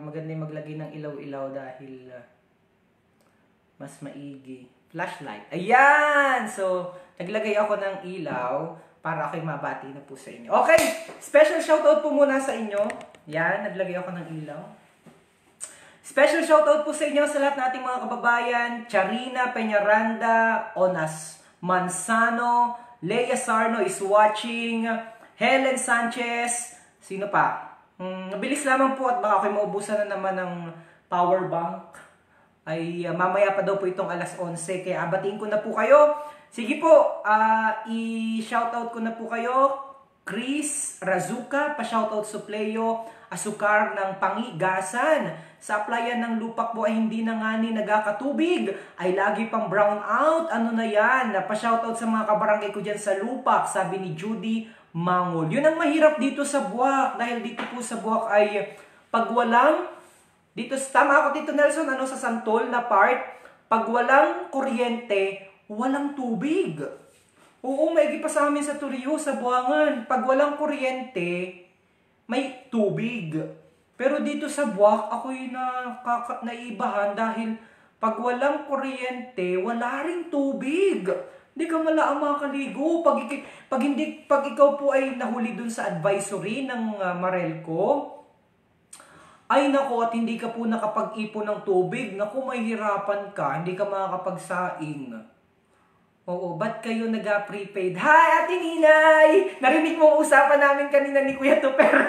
Speaker 1: Maganda yung maglagay ng ilaw-ilaw dahil mas maigi. Flashlight. Ayan! So, naglagay ako ng ilaw para ako'y mabati na po sa inyo. Okay! Special shoutout po muna sa inyo. Yan, naglagay ako ng ilaw. Special shoutout po sa inyo sa lahat nating mga kababayan. Charina Peñaranda, Onas Manzano, Leia Sarno is watching, Helen Sanchez, sino pa? Nabilis lamang po at baka ako'y maubusan na naman ng power bank. Ay mamaya pa daw po itong alas 11, kaya abatiin ko na po kayo. Sige po, i-shoutout ko na po kayo. Chris Razuka, pa-shoutout Supleo, Asukar ng Pangigasan. Sa applyan ng lupak po ay hindi na nga ni nagkakatubig, ay lagi pang brown out. Ano na yan? Pa-shoutout sa mga kabarangay ko dyan sa lupak, sabi ni Judy Mangol. Yun ang mahirap dito sa Buwak, dahil dito po sa Buwak ay pag walang, dito, tama ako dito Nelson, sa Santol na part, pag walang kuryente, walang tubig. Oo, maigi pa sa amin sa Turio, sa Buangan. Pag walang kuryente, may tubig. Pero dito sa Buwak, ako'y naibahan dahil pag walang kuryente, wala ring tubig. Hindi ka malaang makakaligo. Pag ikaw po ay nahuli dun sa advisory ng Marelco, ay nako, at hindi ka po nakapag-ipon ng tubig, naku, mahihirapan ka, hindi ka makakapagsaing. Oo, ba't kayo nag-prepaid? Hi, Ate Ninay! Narinig mo ang usapan namin kanina ni Kuya Tuper.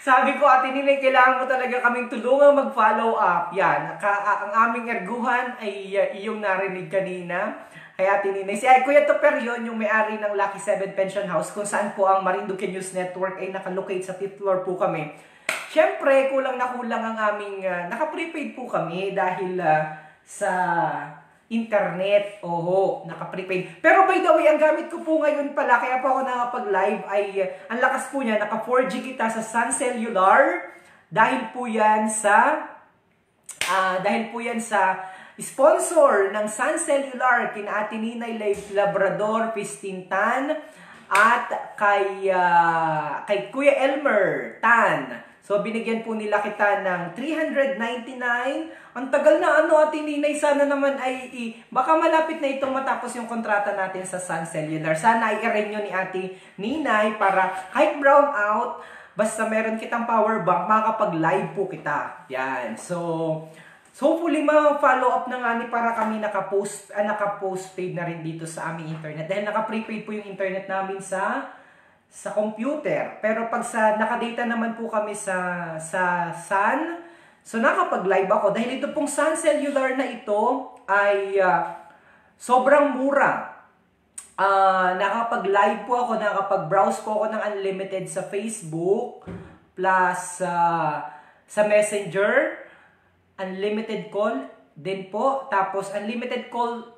Speaker 1: Sabi ko, Ate Ninay, kailangan mo talaga kaming tulungan mag-follow up. Yan, ang aming erguhan ay iyong narinig kanina. Kay Ate Ninay. Si Kuya Tuper yun, yung may-ari ng Lucky 7 Pension House, kung saan po ang Marinduque News Network ay nakalocate sa 5th floor po kami. Siyempre, kulang na kulang ang aming, naka-prepaid po kami dahil sa internet. Oho, naka-prepaid. Pero by the way, ang gamit ko po ngayon pala, kaya po ako nakapag-live, ay ang lakas po niya, naka 4G kita sa Sun Cellular. Dahil po yan sa sponsor ng Sun Cellular, kina Ate Ninay Labrador Pistintan at kay Kuya Elmer Tan. So binigyan po nila kita ng 399. Ang tagal na Ate Ninay, sana naman ay baka malapit na itong matapos yung kontrata natin sa Sun Cellular. Sana i-renew ni Ate Ninay para kahit brown out, basta meron kitang power bank, makakapag-live po kita. Yan. So hopefully ma-follow up na nga ni para kami naka-postpaid na rin dito sa aming internet. Dahil naka-prepaid po yung internet namin sa computer. Pero pag naka-data naman po kami sa Sun, so nakapag-live ako. Dahil ito pong Sun Cellular na ito ay sobrang mura. Nakapag-live po ako, nakapag-browse po ako ng unlimited sa Facebook, plus sa Messenger, unlimited call din po, tapos unlimited call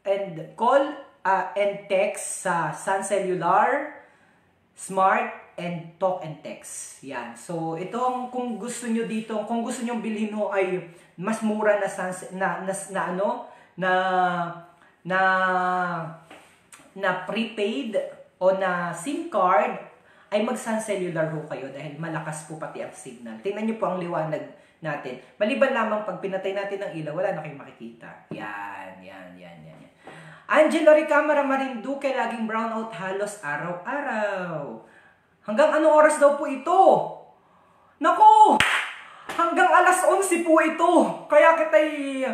Speaker 1: and text sa Sun Cellular, Smart, and Talk and Text. Yan. So itong kung gusto niyo dito, kung gusto niyo bilhin ho ay mas mura na prepaid o na SIM card ay mag-Sun Cellular ho kayo dahil malakas po pati ang signal. Tingnan niyo po ang liwanag natin. Maliban lamang pag pinatay natin ang ilaw, wala na kayong makikita. Yan. Angelo Ricamara Marinduque, laging brownout halos araw-araw. Hanggang anong oras daw po ito? Naku! Hanggang alas 11 po ito. Kaya kita'y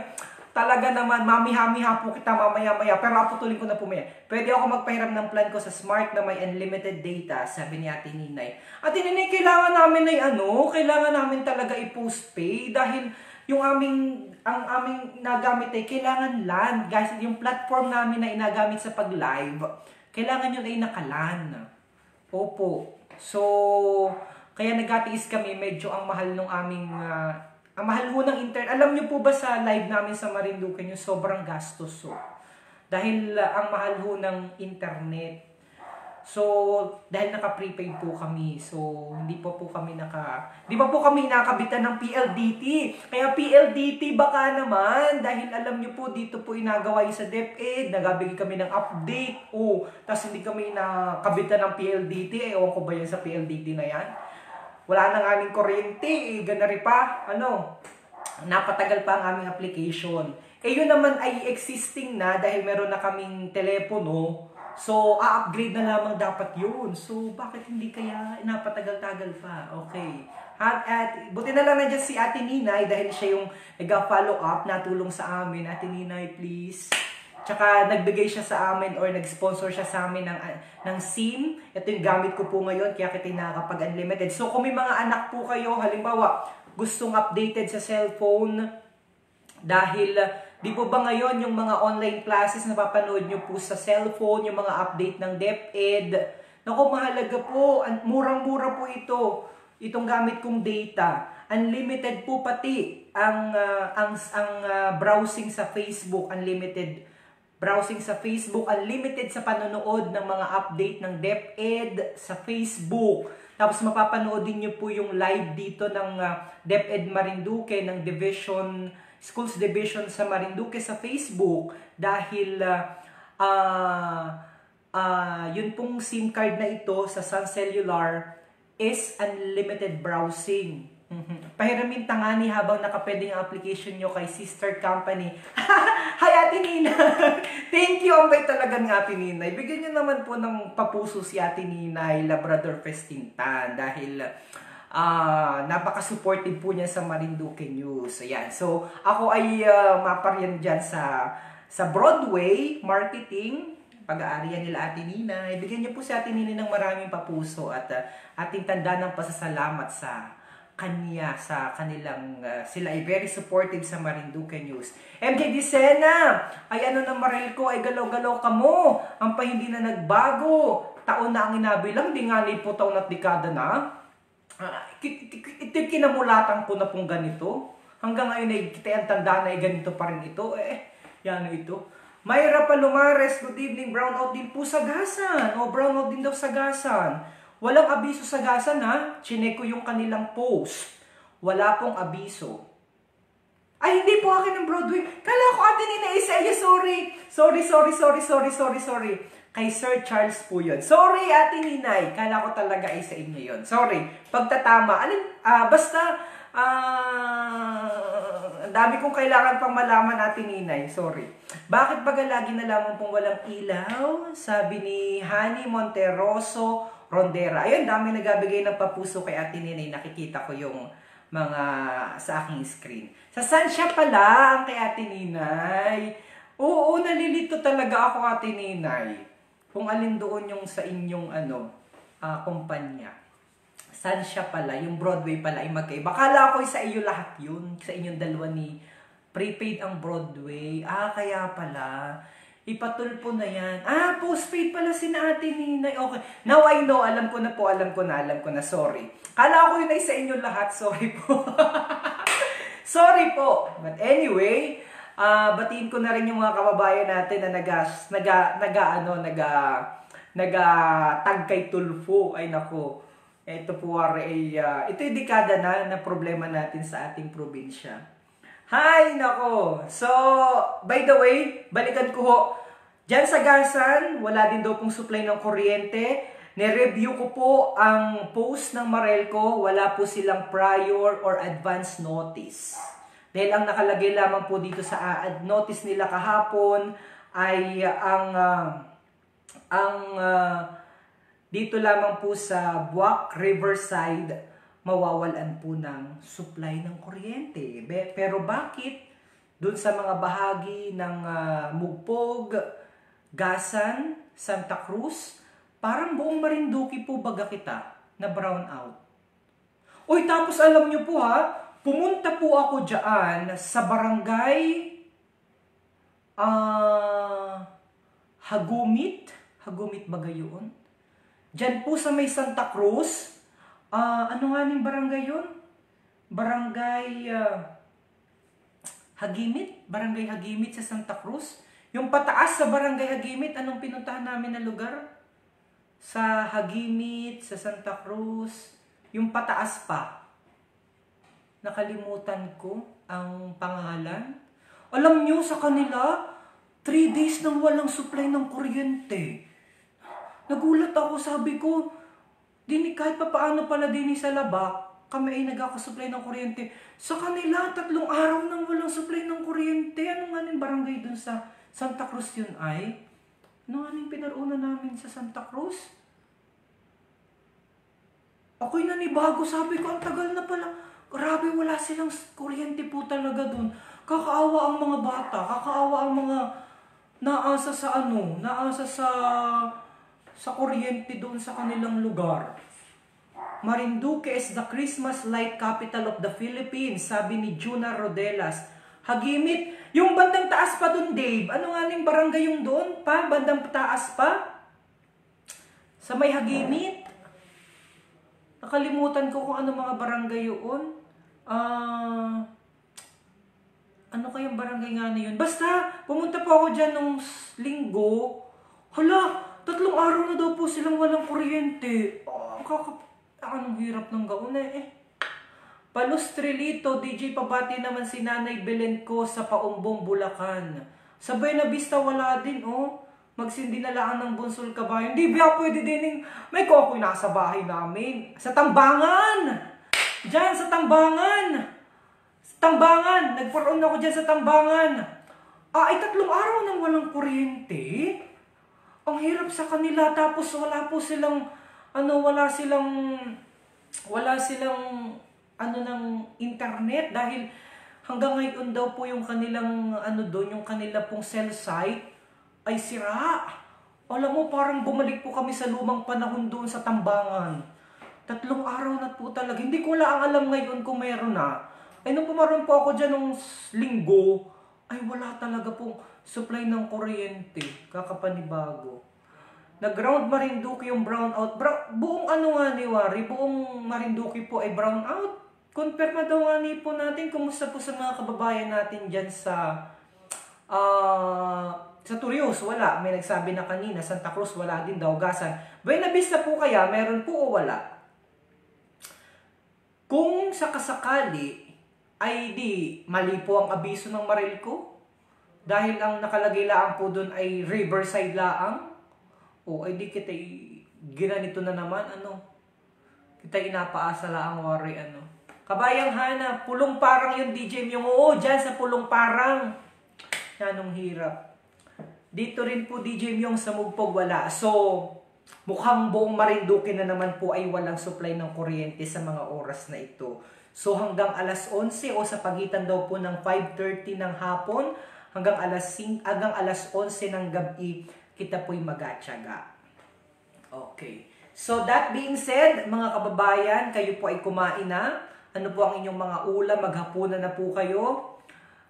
Speaker 1: talaga naman, mamiha-miha po kita mamaya-maya. Pero aputulin ko na po maya. Pwede ako magpahiram ng plan ko sa Smart na may unlimited data, sabi ni Ate Ninay. Ate Ninay, kailangan namin ay kailangan namin talaga i-postpay dahil ang aming nagamit ay kailangan LAN. Guys, yung platform namin na inagamit sa pag-live, kailangan yun ay naka-LAN. Opo. So, kaya nagatiis kami, medyo ang mahal nung aming, ang mahal ho ng internet. Alam niyo po ba sa live namin sa Marinduque, yung sobrang gastos ho. Dahil ang mahal ho ng internet. So, dahil naka-prepaid po kami, so hindi pa po kami nakabitan ng PLDT. Kaya PLDT baka naman, dahil alam niyo po dito po inagawa yung sa DepEd, nagabigay kami ng update. Tapos hindi kami nakabitan ng PLDT. Ewan ko ba yan sa PLDT na yan? Wala nang aming kuryente, ganari pa. Napatagal pa ang aming application. Yun naman ay existing na dahil meron na kaming telepono. So, upgrade na lamang dapat yun. So, bakit hindi kaya napatagal-tagal pa? Okay. At buti na lang nandiyan si Ate Ninay dahil siya yung nag-follow up, natulong sa amin. Ate Ninay, please. Tsaka nagbigay siya sa amin or nag-sponsor siya sa amin ng SIM. Ito yung gamit ko po ngayon, kaya kita nakakapag-unlimited. So, kung may mga anak po kayo, halimbawa, gustong updated sa cellphone, dahil di po ba ngayon yung mga online classes na papanood nyo po sa cellphone, yung mga update ng DepEd, naku, mahalaga po, murang-mura po ito, itong gamit kong data. Unlimited po pati ang browsing sa Facebook, unlimited browsing sa Facebook, unlimited sa panonood ng mga update ng DepEd sa Facebook. Tapos mapapanood din nyo po yung live dito ng DepEd Marinduque, ng Schools Division sa Marinduque sa Facebook dahil yun pong SIM card na ito sa Sun Cellular is unlimited browsing. Pahiramin tangani habang nakapwede ang application nyo kay sister company. Hi Ate Nina! Thank you! Ang bait talaga ng Ate Ninay. Bigyan nyo naman po ng papuso si Ate Ninay, Labrador Festintan dahil napaka-supportive po niya sa Marinduque News. Ayan. So, ako ay maparyan dyan sa Broadway Marketing, pag-aarian nila Ate Nina. Ibigyan niyo po si Ate Nina ng maraming papuso at ating tanda ng pasasalamat sa kanya, sa kanilang, sila ay very supportive sa Marinduque News. MJ Dicena, ay na Maril ko, ay galaw-galaw ka mo. Ang pa hindi na nagbago. Taon na ang inabilang, di nga na po taon at dekada na. Ito kinamulatan ko na pong ganito. Hanggang ngayon ay kita ang tanda na ay ganito pa rin ito. Yan ito. Mayra Palomares, good evening. Brownout din po sa Gasan. Brownout din daw sa Gasan. Walang abiso sa Gasan ha. Chinek ko yung kanilang post. Wala pong abiso. Ay, hindi po akin ng Broadway. Kala ko Ate Nina Isaiah, sorry. Sorry. Kay Sir Charles po yun. Sorry, Ate Ninay. Kala ko talaga ay sa inyo yun. Sorry. Pagtatama. Basta, dami kong kailangan pang malaman, Ate Ninay. Sorry. Bakit baga lagi na lamang pong walang ilaw? Sabi ni Hani Monteroso Rondera. Ayun, dami nagabigay ng papuso kay Ate Ninay. Nakikita ko yung mga sa aking screen. Sa Sansya pala ang kay Ate Ninay. Oo, nalilito talaga ako, Ate Ninay. Kung alin doon yung sa inyong kumpanya. Sansya pala, yung Broadway pala ay magkaiba. Akala ko sa iyo lahat yun. Sa inyong dalawa ni prepaid ang Broadway. Kaya pala. Ipatulpo na yan. Postpaid pala si Ate Ninay. Okay. Now I know. Alam ko na. Sorry. Kala ko yun ay sa inyong lahat. Sorry po. Sorry po. But anyway, batiin ko na rin yung mga kababayan natin na nagatag kay Tulfo. Ay nako. Ito po ay ito yung dekada na problema natin sa ating probinsya. Hi nako. So, by the way, balikan ko ho. Diyan sa Gasan, wala din daw pong supply ng kuryente. Nireview ko po ang post ng Marelco, wala po silang prior or advance notice. Dahil ang nakalagay lamang po dito sa notice nila kahapon ay dito lamang po sa Buwak Riverside, mawawalan po ng supply ng kuryente. Pero bakit dun sa mga bahagi ng Mugpog, Gasan, Santa Cruz, parang buong Marinduque po baga kita na brown out? Uy, tapos alam nyo po ha, pumunta po ako dyan sa barangay Hagumit baga yun? Dyan po sa may Santa Cruz, ano nga ning barangay yun? Barangay Barangay Hagimit sa Santa Cruz. Yung pataas sa Barangay Hagimit, anong pinuntahan namin na lugar? Sa Hagimit, sa Santa Cruz, yung pataas pa. Nakalimutan ko ang pangalan. Alam nyo, sa kanila, 3 days nang walang supply ng kuryente. Nagulat ako, sabi ko, kahit pa paano pala din sa Laba, kami ay nagkakasupply ng kuryente. Sa kanila, 3 araw nang walang supply ng kuryente. Ano nga ning barangay dun sa Santa Cruz yun ay? Ano nga ning pinaruna namin sa Santa Cruz? Ako'y nanibago, sabi ko, ang tagal na pala. Grabe, wala silang kuryente po talaga dun. Kakaawa ang mga bata, kakaawa ang mga naasa sa kuryente doon sa kanilang lugar. Marinduque is the Christmas light capital of the Philippines, sabi ni Juna Rodelas. Hagimit, yung bandang taas pa doon, Dave. Ano nga ning barangay yung doon pa? Bandang taas pa? Sa may Hagimit? Nakalimutan ko kung ano mga barangay yun. Ano kayang barangay nga na yun? Basta, pumunta po ako dyan nung linggo. Hala, 3 araw na daw po silang walang kuryente. Anong hirap ng gaon eh. Palustrelito, DJ pabati naman si Nanay Belen ko sa Paumbong, Bulacan. Sa Buena Vista wala din, oh. Magsindi na lang ng Bunsol Kabayan. Di ba pwede din may ako'y nasa bahay namin. Sa Tambangan! Diyan, sa Tambangan! Sa Tambangan! Nagparoon ako dyan sa Tambangan. Ay 3 araw nang walang kuryente. Ang hirap sa kanila. Tapos wala silang ng internet dahil hanggang ngayon daw po yung kanilang yung kanila pong cell site ay sira. Alam mo, parang bumalik po kami sa lumang panahon doon sa Tambangan. 3 araw na po talaga. Hindi ko lang alam ngayon kung meron na. Ay nung pumaroon po ako dyan nung linggo, ay wala talaga pong supply ng kuryente. Kakapanibago. Nag-ground Marinduque yung brownout. Buong buong Marinduque po ay brownout. Confirma daw nga po natin kumusta po sa mga kababayan natin dyan sa Turios. Wala. May nagsabi na kanina. Santa Cruz wala din daw. Gasan. Buena Vista po kaya meron po o wala? Kung sakasakali ay di mali po ang abiso ng Marelco dahil ang nakalagay laang po doon ay Riverside laang. O, ay di kita ginanito na naman, kita inapaasa lang, worry, Kabayang Hana, Pulong Parang yung DJ yung, oo, dyan sa Pulong Parang. Yanong hirap. Dito rin po DJ yung sa Mugpog wala. So, mukhang buong Marinduque na naman po ay walang supply ng kuryente sa mga oras na ito. So, hanggang alas 11 o sa pagitan daw po ng 5:30 ng hapon, hanggang alas 11 ng gabi, kita po'y mag-atsaga. Okay. So, that being said, mga kababayan, kayo po ay kumain na. Ano po ang inyong mga ulam? Maghapunan na po kayo.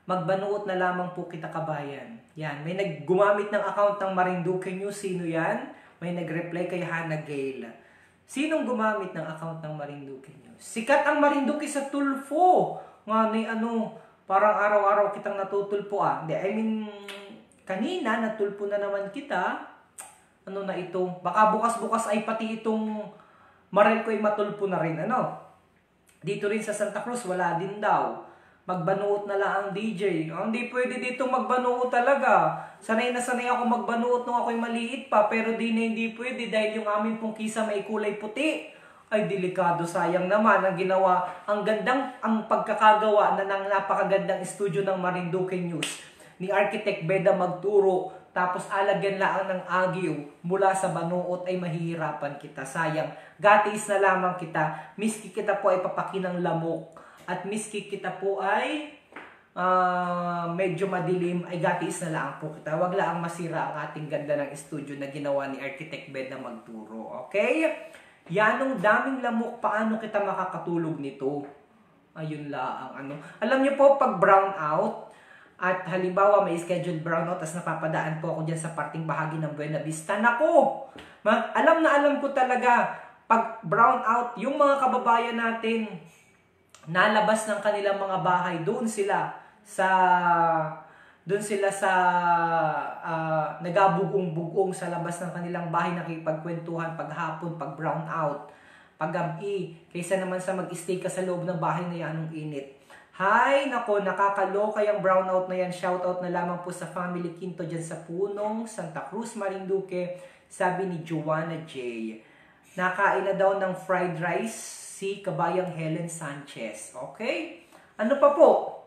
Speaker 1: Magbanuot na lamang po kita, kabayan. Yan. May naggumamit ng account ng Marinduque News. Sino yan? May nag-reply kay Hannah Gale. Sinong gumamit ng account ng Marinduque News? Sikat ang Marinduque sa Tulfo. Nga parang araw-araw kitang natutulpo ah. Kanina, natulpo na naman kita. Baka bukas-bukas ay pati itong Marelco ay matulpo na rin, Dito rin sa Santa Cruz, wala din daw. Magbanuot na lang ang DJ. Hindi pwede dito magbanuot talaga. Sanay na sanay ako magbanuot nung ako'y maliit pa, pero hindi pwede dahil yung amin pong kisa may kulay puti. Ay, delikado, sayang naman ang ginawa. Ang pagkakagawa na ng napakagandang studio ng Marinduque News ni Architect Beda Magturo, tapos alagyan lang ng agyo mula sa banuot, ay mahihirapan kita. Sayang, gatiis na lamang kita. Miski kita po ay papakinang lamok, at miski kita po ay medyo madilim, ay gatiis na lang po kita. Wag lang masira ang ating ganda ng studio na ginawa ni Architect Beda Magturo. Okay? Yanong daming lamok, paano kita makakatulog nito? Ayun lang ang Alam niyo po, pag brown out, at halimbawa may scheduled brownout, tas napapadaan po ako dyan sa parting bahagi ng Buena Vista. Nako! Alam na alam ko talaga, pag brownout, yung mga kababayan natin, nalabas ng kanilang mga bahay, doon sila sa nagabugong-bugong sa labas ng kanilang bahay, nakipagkwentuhan paghapon, pag brownout, pag gabi, kaysa naman sa mag-stay ka sa loob ng bahay na yan, anong init. Hay, nako, nakakaloka yung brownout na yan. Shoutout na lamang po sa Family Quinto dyan sa Punong, Santa Cruz, Marinduque. Sabi ni Joanna J. Nakain na daw ng fried rice si Kabayang Helen Sanchez. Okay? Ano pa po?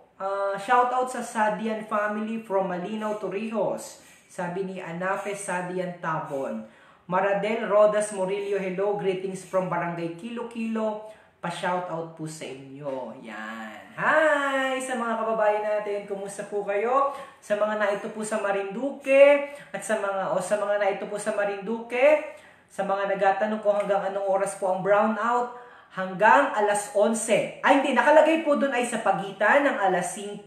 Speaker 1: Shoutout sa Sadian family from Malinaw, Torrijos. Sabi ni Anafe Sadian Tabon. Maradel Rodas Murillo, hello. Greetings from Barangay Kilo Kilo. Pa-shoutout po sa inyo. Yan. Hi! Sa mga kababayan natin, kumusta po kayo? Sa mga naito po sa Marinduque, at sa mga naito po sa Marinduque, sa mga nagatanong ko hanggang anong oras po ang brownout, hanggang alas 11. Ay, hindi. Nakalagay po doon ay sa pagitan ng alas 5,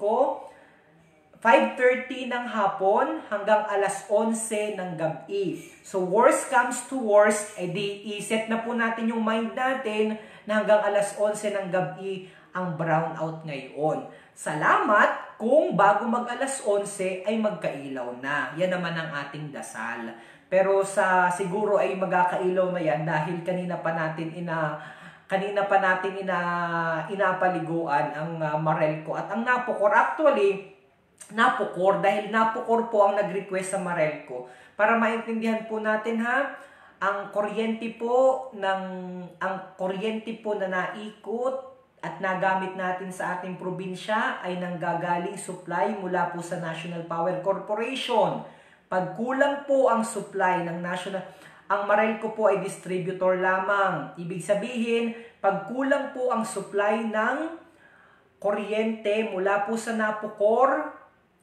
Speaker 1: 5:30 ng hapon, hanggang alas 11 ng gabi. So, worst comes to worst, i-set na po natin yung mind natin na hanggang alas 11 ng gabi ang brownout ngayon. Salamat kung bago mag alas 11 ay magkailaw na. Yan naman ang ating dasal. Pero siguro ay magkakailaw na yan dahil kanina pa natin inapaliguan ang Marelco at ang Napocor. Actually, Napocor, dahil Napocor po ang nag-request sa Marelco. Para maintindihan po natin ang kuryente po na naikot at nagamit natin sa ating probinsya ay nanggagaling supply mula po sa National Power Corporation. Pag kulang po ang supply ng ang Marelco po ay distributor lamang. Ibig sabihin, pag kulang po ang supply ng kuryente mula po sa Napocor,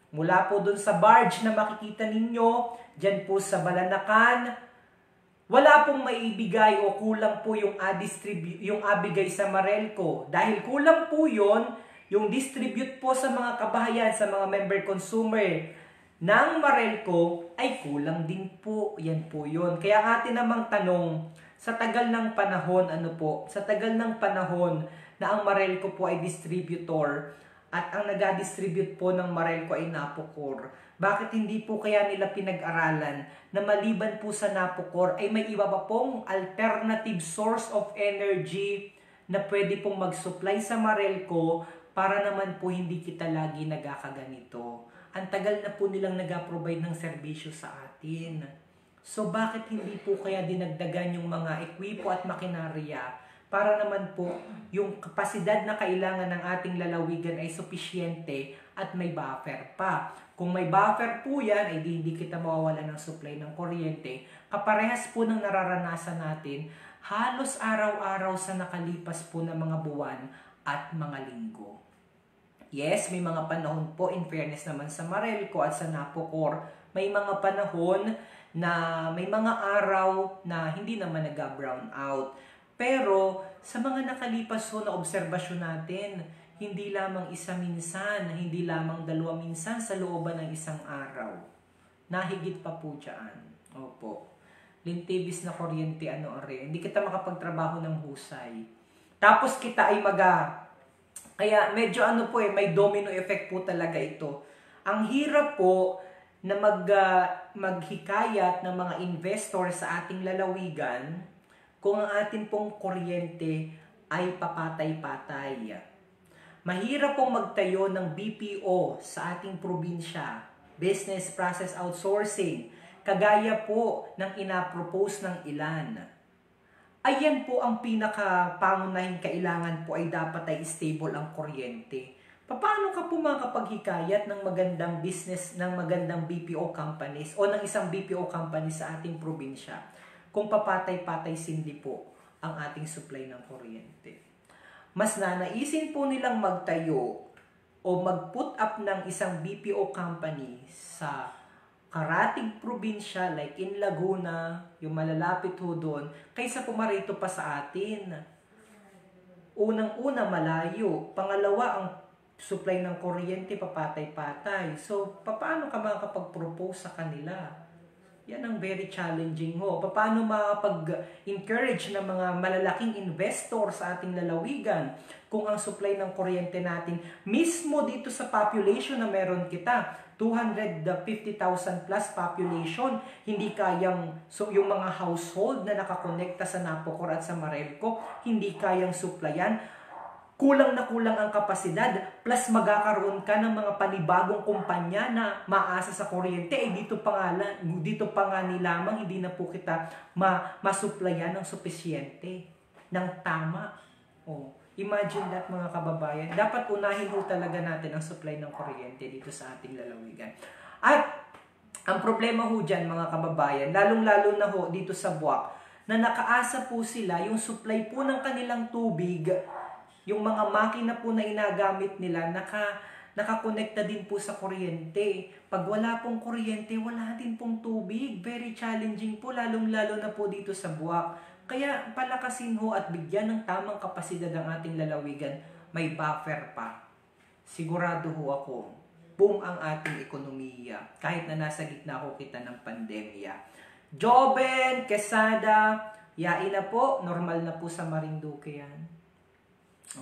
Speaker 1: mula po dun sa barge na makikita ninyo, dyan po sa Balanacan, wala pong maibigay o kulang po yung abigay sa Marelco. Dahil kulang po yung distribute po sa mga kabahayan, sa mga member consumer ng Marelco, ay kulang din po. Yan po yun. Kaya atin namang tanong, sa tagal ng panahon, na ang Marelco po ay distributor, at ang nag-distribute po ng Marelco ay Napocor, bakit hindi po kaya nila pinag-aralan na maliban po sa Napocor ay may iba pa pong alternative source of energy na pwede pong mag-supply sa Marelco para naman po hindi kita lagi nagkakaganito. Ang tagal na po nilang nag-provide ng serbisyo sa atin. So bakit hindi po kaya dinagdagan yung mga ekwipo at makinarya para naman po yung kapasidad na kailangan ng ating lalawigan ay supisyente at may buffer pa. Kung may buffer po yan, ay hindi kita mawawala ng supply ng kuryente. Kaparehas po ng nararanasan natin halos araw-araw sa nakalipas po na mga buwan at mga linggo. Yes, may mga panahon po, in fairness naman sa Marelco at sa Napocor, may mga panahon na may mga araw na hindi naman nag-brown out. Pero sa mga nakalipas po na obserbasyon natin, hindi lamang isa minsan, hindi lamang dalawa minsan sa looban ng isang araw. Nahigit pa po dyan. Opo. Lintibis na kuryente, hindi kita makapagtrabaho ng husay. Tapos kita ay kaya medyo may domino effect po talaga ito. Ang hirap po na maghikayat ng mga investor sa ating lalawigan kung ang atin pong kuryente ay papatay-patay. Mahirap pong magtayo ng BPO sa ating probinsya, business process outsourcing, kagaya po ng inapropose ng ilan. Ayan po ang pinakapangunahing kailangan po ay dapat ay stable ang kuryente. Paano ka po makapaghikayat ng magandang business, ng magandang BPO companies o ng isang BPO company sa ating probinsya kung papatay-patay sindi po ang ating supply ng kuryente? Mas nanaisin po nilang magtayo o mag-put up ng isang BPO company sa karating probinsya like in Laguna, yung malalapit ho doon, kaysa pumarito pa sa atin. Unang-una, malayo. Pangalawa, ang supply ng kuryente papatay-patay. So, paano ka makakapag-propose sa kanila? Yan ang very challenging ho. Paano makapag-encourage ng mga malalaking investor sa ating lalawigan kung ang supply ng kuryente natin mismo dito sa population na meron kita, 250,000 plus population, hindi kayang, so yung mga household na nakakonekta sa Napocor at sa Marelco, hindi kayang supplyan. Kulang na kulang ang kapasidad, plus magkakaroon ka ng mga panibagong kumpanya na maasa sa kuryente, dito pa nga ni lamang hindi na po kita masuplayan ng supisyente, ng tama. Imagine that, mga kababayan. Dapat unahin ho talaga natin ang supply ng kuryente dito sa ating lalawigan. At ang problema ho dyan, mga kababayan, lalong-lalo na ho dito sa Buwak, na nakaasa po sila yung supply po ng kanilang tubig. Yung mga makina po na inagamit nila, nakakonekta din po sa kuryente. Pag wala pong kuryente, wala din pong tubig. Very challenging po, lalong-lalo na po dito sa Buwak. Kaya palakasin ho at bigyan ng tamang kapasidad ang ating lalawigan. May buffer pa. Sigurado ho ako, boom ang ating ekonomiya. Kahit na nasa gitna ho kita ng pandemya. Joben, Quesada, yain na po, normal na po sa Marinduque yan.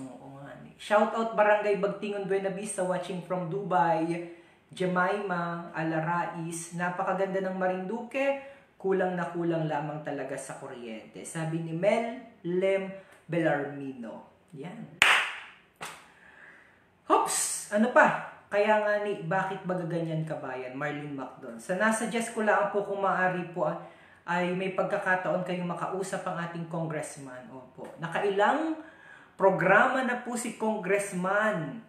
Speaker 1: Oo nga. Shout out Barangay Bagtingon, Buena Vista, watching from Dubai. Jemima, Alarais, napakaganda ng Marinduque, kulang na kulang lamang talaga sa kuryente. Sabi ni Mel Lem Belarmino. Yan. Hops! Ano pa? Kaya nga ni, bakit ba gaganyan kabayan? Marlene Macdon. Sa nasuggest ko lang po kung maaari po ay may pagkakataon kayong makausap ang ating congressman. Opo. Nakailang programa na po si Congressman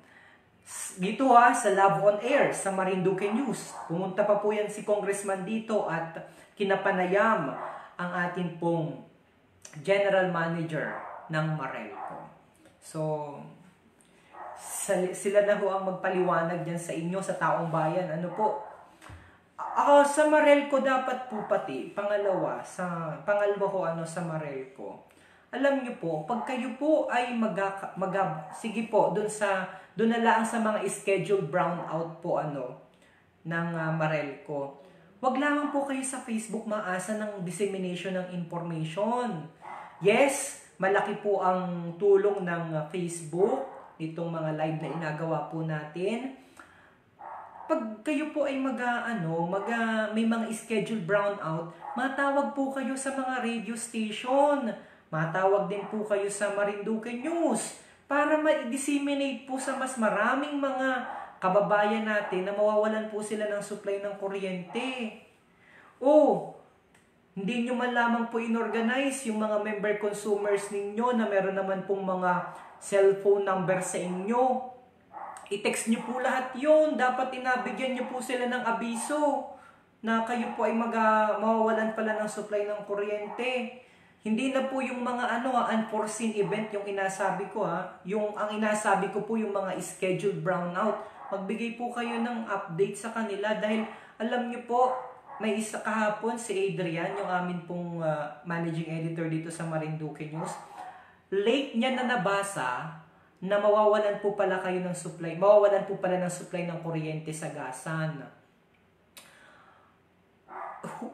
Speaker 1: dito sa Love on Air, sa Marinduque News. Pumunta pa po yan si Congressman dito at kinapanayam ang ating pong General Manager ng Marelco. So, sila na ho ang magpaliwanag dyan sa inyo, sa taong bayan. Ano po? Sa Marelco dapat po pati, pangalawa ho sa Marelco. Alam niyo po, pag kayo po ay sige po, doon na lang sa mga scheduled brownout po ng Marelco. Wag lamang po kayo sa Facebook maasa ng dissemination ng information. Yes, malaki po ang tulong ng Facebook, itong mga live na inagawa po natin. Pag kayo po ay may mga scheduled brownout, matawag po kayo sa mga radio station. Matawag din po kayo sa Marinduque News para ma-disseminate po sa mas maraming mga kababayan natin na mawawalan po sila ng supply ng kuryente. Hindi nyo man lamang po inorganize yung mga member consumers ninyo na meron naman pong mga cellphone number sa inyo. I-text nyo po lahat yun. Dapat inabigyan nyo po sila ng abiso na kayo po ay mawawalan pala ng supply ng kuryente. Hindi na po yung mga unforeseen event yung inasabi ko ang inasabi ko po yung mga scheduled brownout. Magbigay po kayo ng update sa kanila dahil alam niyo po, may isa kahapon si Adrian, yung amin pong managing editor dito sa Marinduque News. Late niya na nabasa na mawawalan po pala ng supply ng kuryente sa Gasan.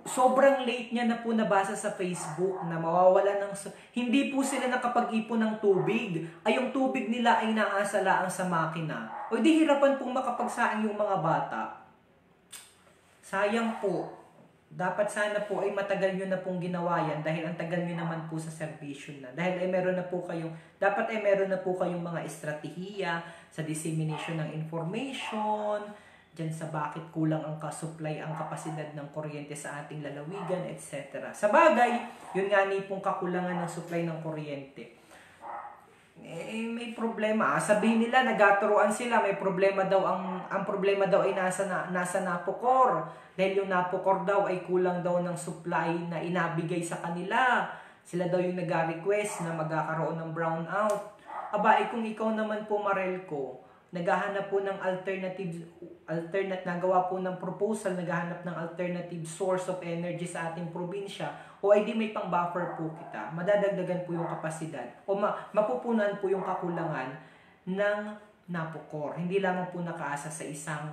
Speaker 1: Sobrang late niya na po nabasa sa Facebook na mawawalan hindi po sila nakapag-ipon ng tubig. Yung tubig nila ay naasalaan sa makina. O di hirapan pong makapagsaing yung mga bata. Sayang po. dapat sana po ay matagal nyo na pong ginawa yan dahil ang tagal nyo naman po sa servisyo na. Dahil ay meron na po kayong, dapat ay meron na po kayong mga estratehiya sa dissemination ng information, dyan sa bakit kulang ang supply, ang kapasidad ng kuryente sa ating lalawigan, etc. Sa bagay, yun nga ni pong kakulangan ng supply ng kuryente. May problema. Sabihin nila, nagaturuan sila, may problema daw, ang problema daw ay nasa Napocor. Dahil yung Napocor daw ay kulang daw ng supply na inabigay sa kanila. Sila daw yung nag-request na magkakaroon ng brownout. Aba, kung ikaw naman po, Marelco, naghahanap po ng nagawa po ng proposal, naghahanap ng alternative source of energy sa ating probinsya, o ay di may pang buffer po kita, madadagdagan po yung kapasidad, o mapupunan po yung kakulangan ng Napocor. Hindi lamang po nakaasa sa isang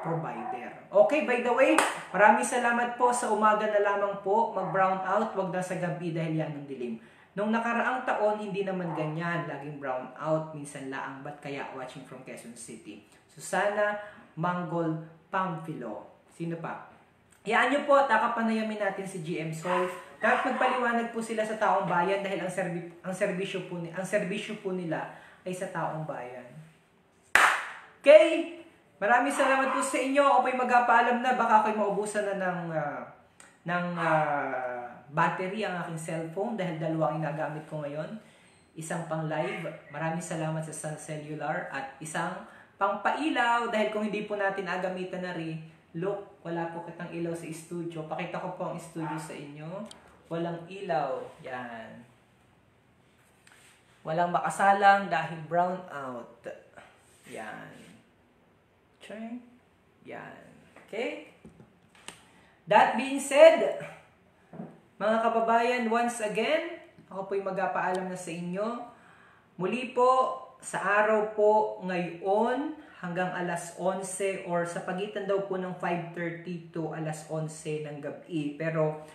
Speaker 1: provider. Okay, by the way, maraming salamat po. Sa umaga na lamang po, mag-brown out, wag na sa gabi dahil yan ng dilim. Nung nakaraang taon, hindi naman ganyan. Laging brown out, minsan laang. Ba't kaya watching from Quezon City? Susana Manggol Pamphilo. Sino pa? Hayaan nyo po, takapanayamin natin si GM Sol. Dapat magpaliwanag po sila sa taong bayan dahil ang serbisyo po nila ay sa taong bayan. Okay? Maraming salamat po sa inyo. Ako po'y magpapaalam na. Baka ako'y maubusan na ng battery ang aking cellphone dahil dalawa ang ginagamit ko ngayon. Isang pang live, maraming salamat sa Sun Cellular, at isang pang pailaw dahil kung hindi po natin agamitan na rin, look, wala po kitang ilaw sa studio. Pakita ko po ang studio sa inyo. Walang ilaw. Yan. Walang makasalang dahil brown out. Yan. Check. Yan. Okay? That being said, mga kababayan, once again, ako po'y magpapaalam na sa inyo. Muli po, sa araw po ngayon hanggang alas 11 or sa pagitan daw po ng 5:30 to alas 11 ng gabi. Pero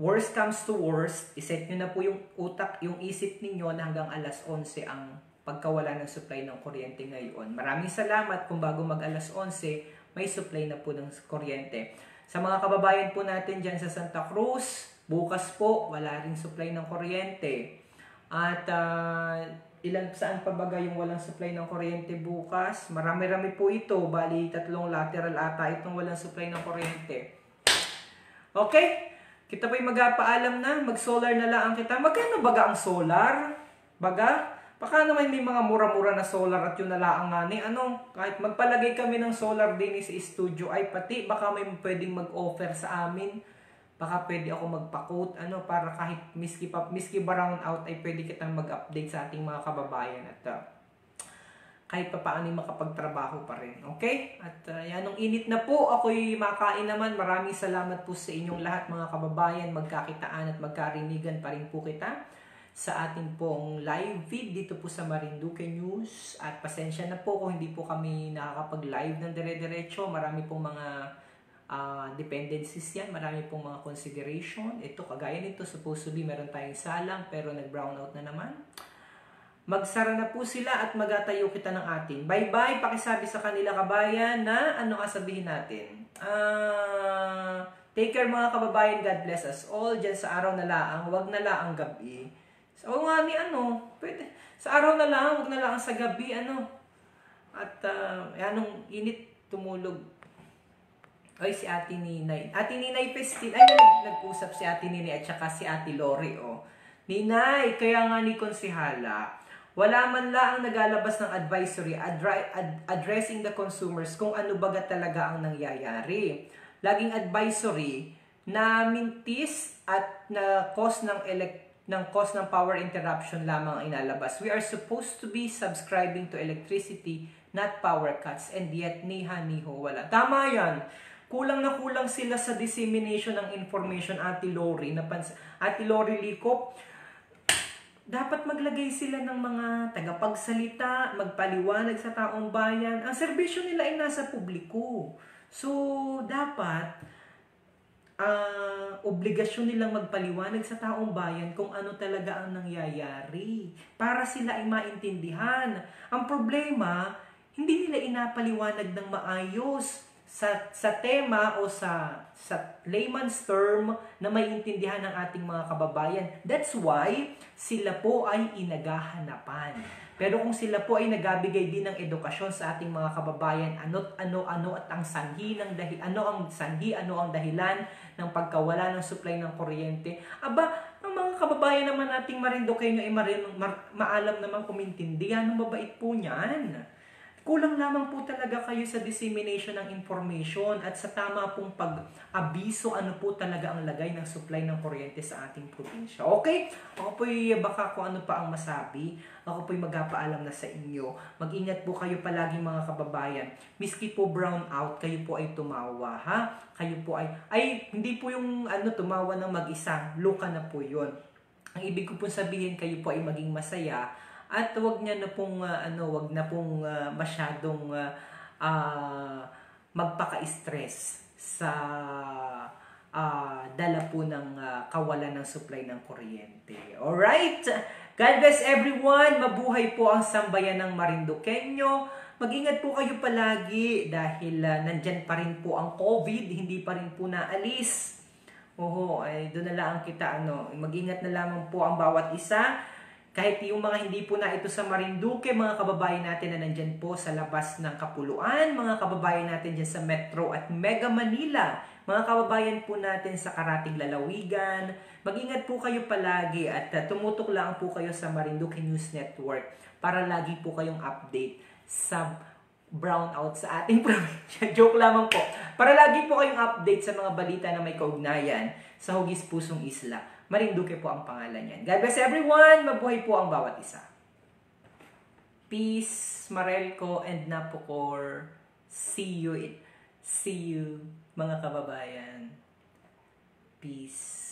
Speaker 1: worst comes to worst, iset nyo na po yung utak, yung isip ninyo na hanggang alas 11 ang pagkawala ng supply ng kuryente ngayon. Maraming salamat kung bago mag alas 11, may supply na po ng kuryente. Sa mga kababayan po natin dyan sa Santa Cruz, bukas po, wala rin supply ng kuryente. At saan pa baga yung walang supply ng kuryente bukas? Marami-rami po ito. Bali, 3 lateral ata itong walang supply ng kuryente. Okay? Kita po'y magpapaalam na. Mag-solar na lang kita. Magkano baga ang solar? Baga? Baka naman may mga mura-mura na solar at yun na lang nga ni kahit magpalagay kami ng solar din sa studio ay pati baka may pwedeng mag-offer sa amin. Baka pwede ako magpa-quote para kahit miski brown out ay pwede kitang mag-update sa ating mga kababayan at kahit pa paano makapagtrabaho pa rin. Okay? At yan, nung init na po, ako'y makain naman. Maraming salamat po sa inyong lahat mga kababayan. Magkakitaan at magkarinigan pa rin po kita sa ating pong live feed dito po sa Marinduque News. At pasensya na po kung hindi po kami nakakapag-live ng dire-diretso. Marami pong mga dependencies yan. Marami pong mga consideration. Ito, kagaya nito, supposedly meron tayong salang pero nag-brownout na naman. Magsara na po sila at magatayo kita ng atin. Bye-bye. Pakisabi sa kanila kabayan na ano sabihin natin. Take care mga kababayan. God bless us all. Diyan sa araw na laang. Huwag na laang gabi. So nga ni pwede. Sa araw na lang, huwag na lang sa gabi, At anong init tumulog. Ay, si Ate Ninay. Ate Ninay Pestil. Ay, nag-usap si Ate Ninay at saka si Ate Lori, Ninay, kaya nga ni Konsihala, wala man lang nagalabas ng advisory addressing the consumers kung ano baga talaga ang nangyayari. Laging advisory na mintis at na cost ng power interruption lamang ang inalabas. We are supposed to be subscribing to electricity, not power cuts, and yet niha-niho wala. Tama yan. Kulang na kulang sila sa dissemination ng information, Ate Lori. Ate Lori Likop, dapat maglagay sila ng mga tagapagsalita, magpaliwanag sa taong bayan. Ang serbisyo nila ay nasa publiko. So, dapat obligasyon nilang magpaliwanag sa taong bayan kung ano talaga ang nangyayari para sila ay maintindihan. Ang problema, hindi nila inapaliwanag ng maayos. sa tema o sa layman's term na maiintindihan ng ating mga kababayan. That's why sila po ay inagahanapan. Pero kung sila po ay nagabigay din ng edukasyon sa ating mga kababayan, ano at ang sanhi ng ano ang dahilan ng pagkawala ng supply ng kuryente, aba, ang mga kababayan naman nating Marinduqueño ay maalam naman kumintindihan, ang babait po niyan. Kulang lamang po talaga kayo sa dissemination ng information at sa tama pong pag-abiso ano po talaga ang lagay ng supply ng kuryente sa ating probinsya. Okay? Ako po'y baka kung ano pa ang masabi, ako po'y magpapaalam na sa inyo. Mag-ingat po kayo palagi mga kababayan. Miski po brown out, kayo po ay tumawa, ha? Kayo po ay hindi po yung tumawa ng mag-isa, luka na po yun. Ang ibig ko po sabihin, kayo po ay maging masaya. At wag na pong masyadong magpaka-stress sa dala po ng kawalan ng supply ng kuryente. Alright? God bless everyone. Mabuhay po ang sambayan ng Marinduqueño. Mag-ingat po kayo palagi dahil nandyan pa rin po ang COVID, hindi pa rin po naalis. Ay doon na lang kita mag-ingat na lamang po ang bawat isa. Kahit yung mga hindi po na ito sa Marinduque, mga kababayan natin na nandyan po sa labas ng Kapuluan, mga kababayan natin dyan sa Metro at Mega Manila, mga kababayan po natin sa Karatig Lalawigan, mag-ingat po kayo palagi at tumutok lang po kayo sa Marinduque News Network para lagi po kayong update sa brownout sa ating probinsya. Joke lamang po. Para lagi po kayong update sa mga balita na may kaugnayan sa Hugis Pusong Isla. Marinduque po ang pangalan yan. God bless everyone. Mabuhay po ang bawat isa. Peace, Marelco and Napocor. See you mga kababayan. Peace.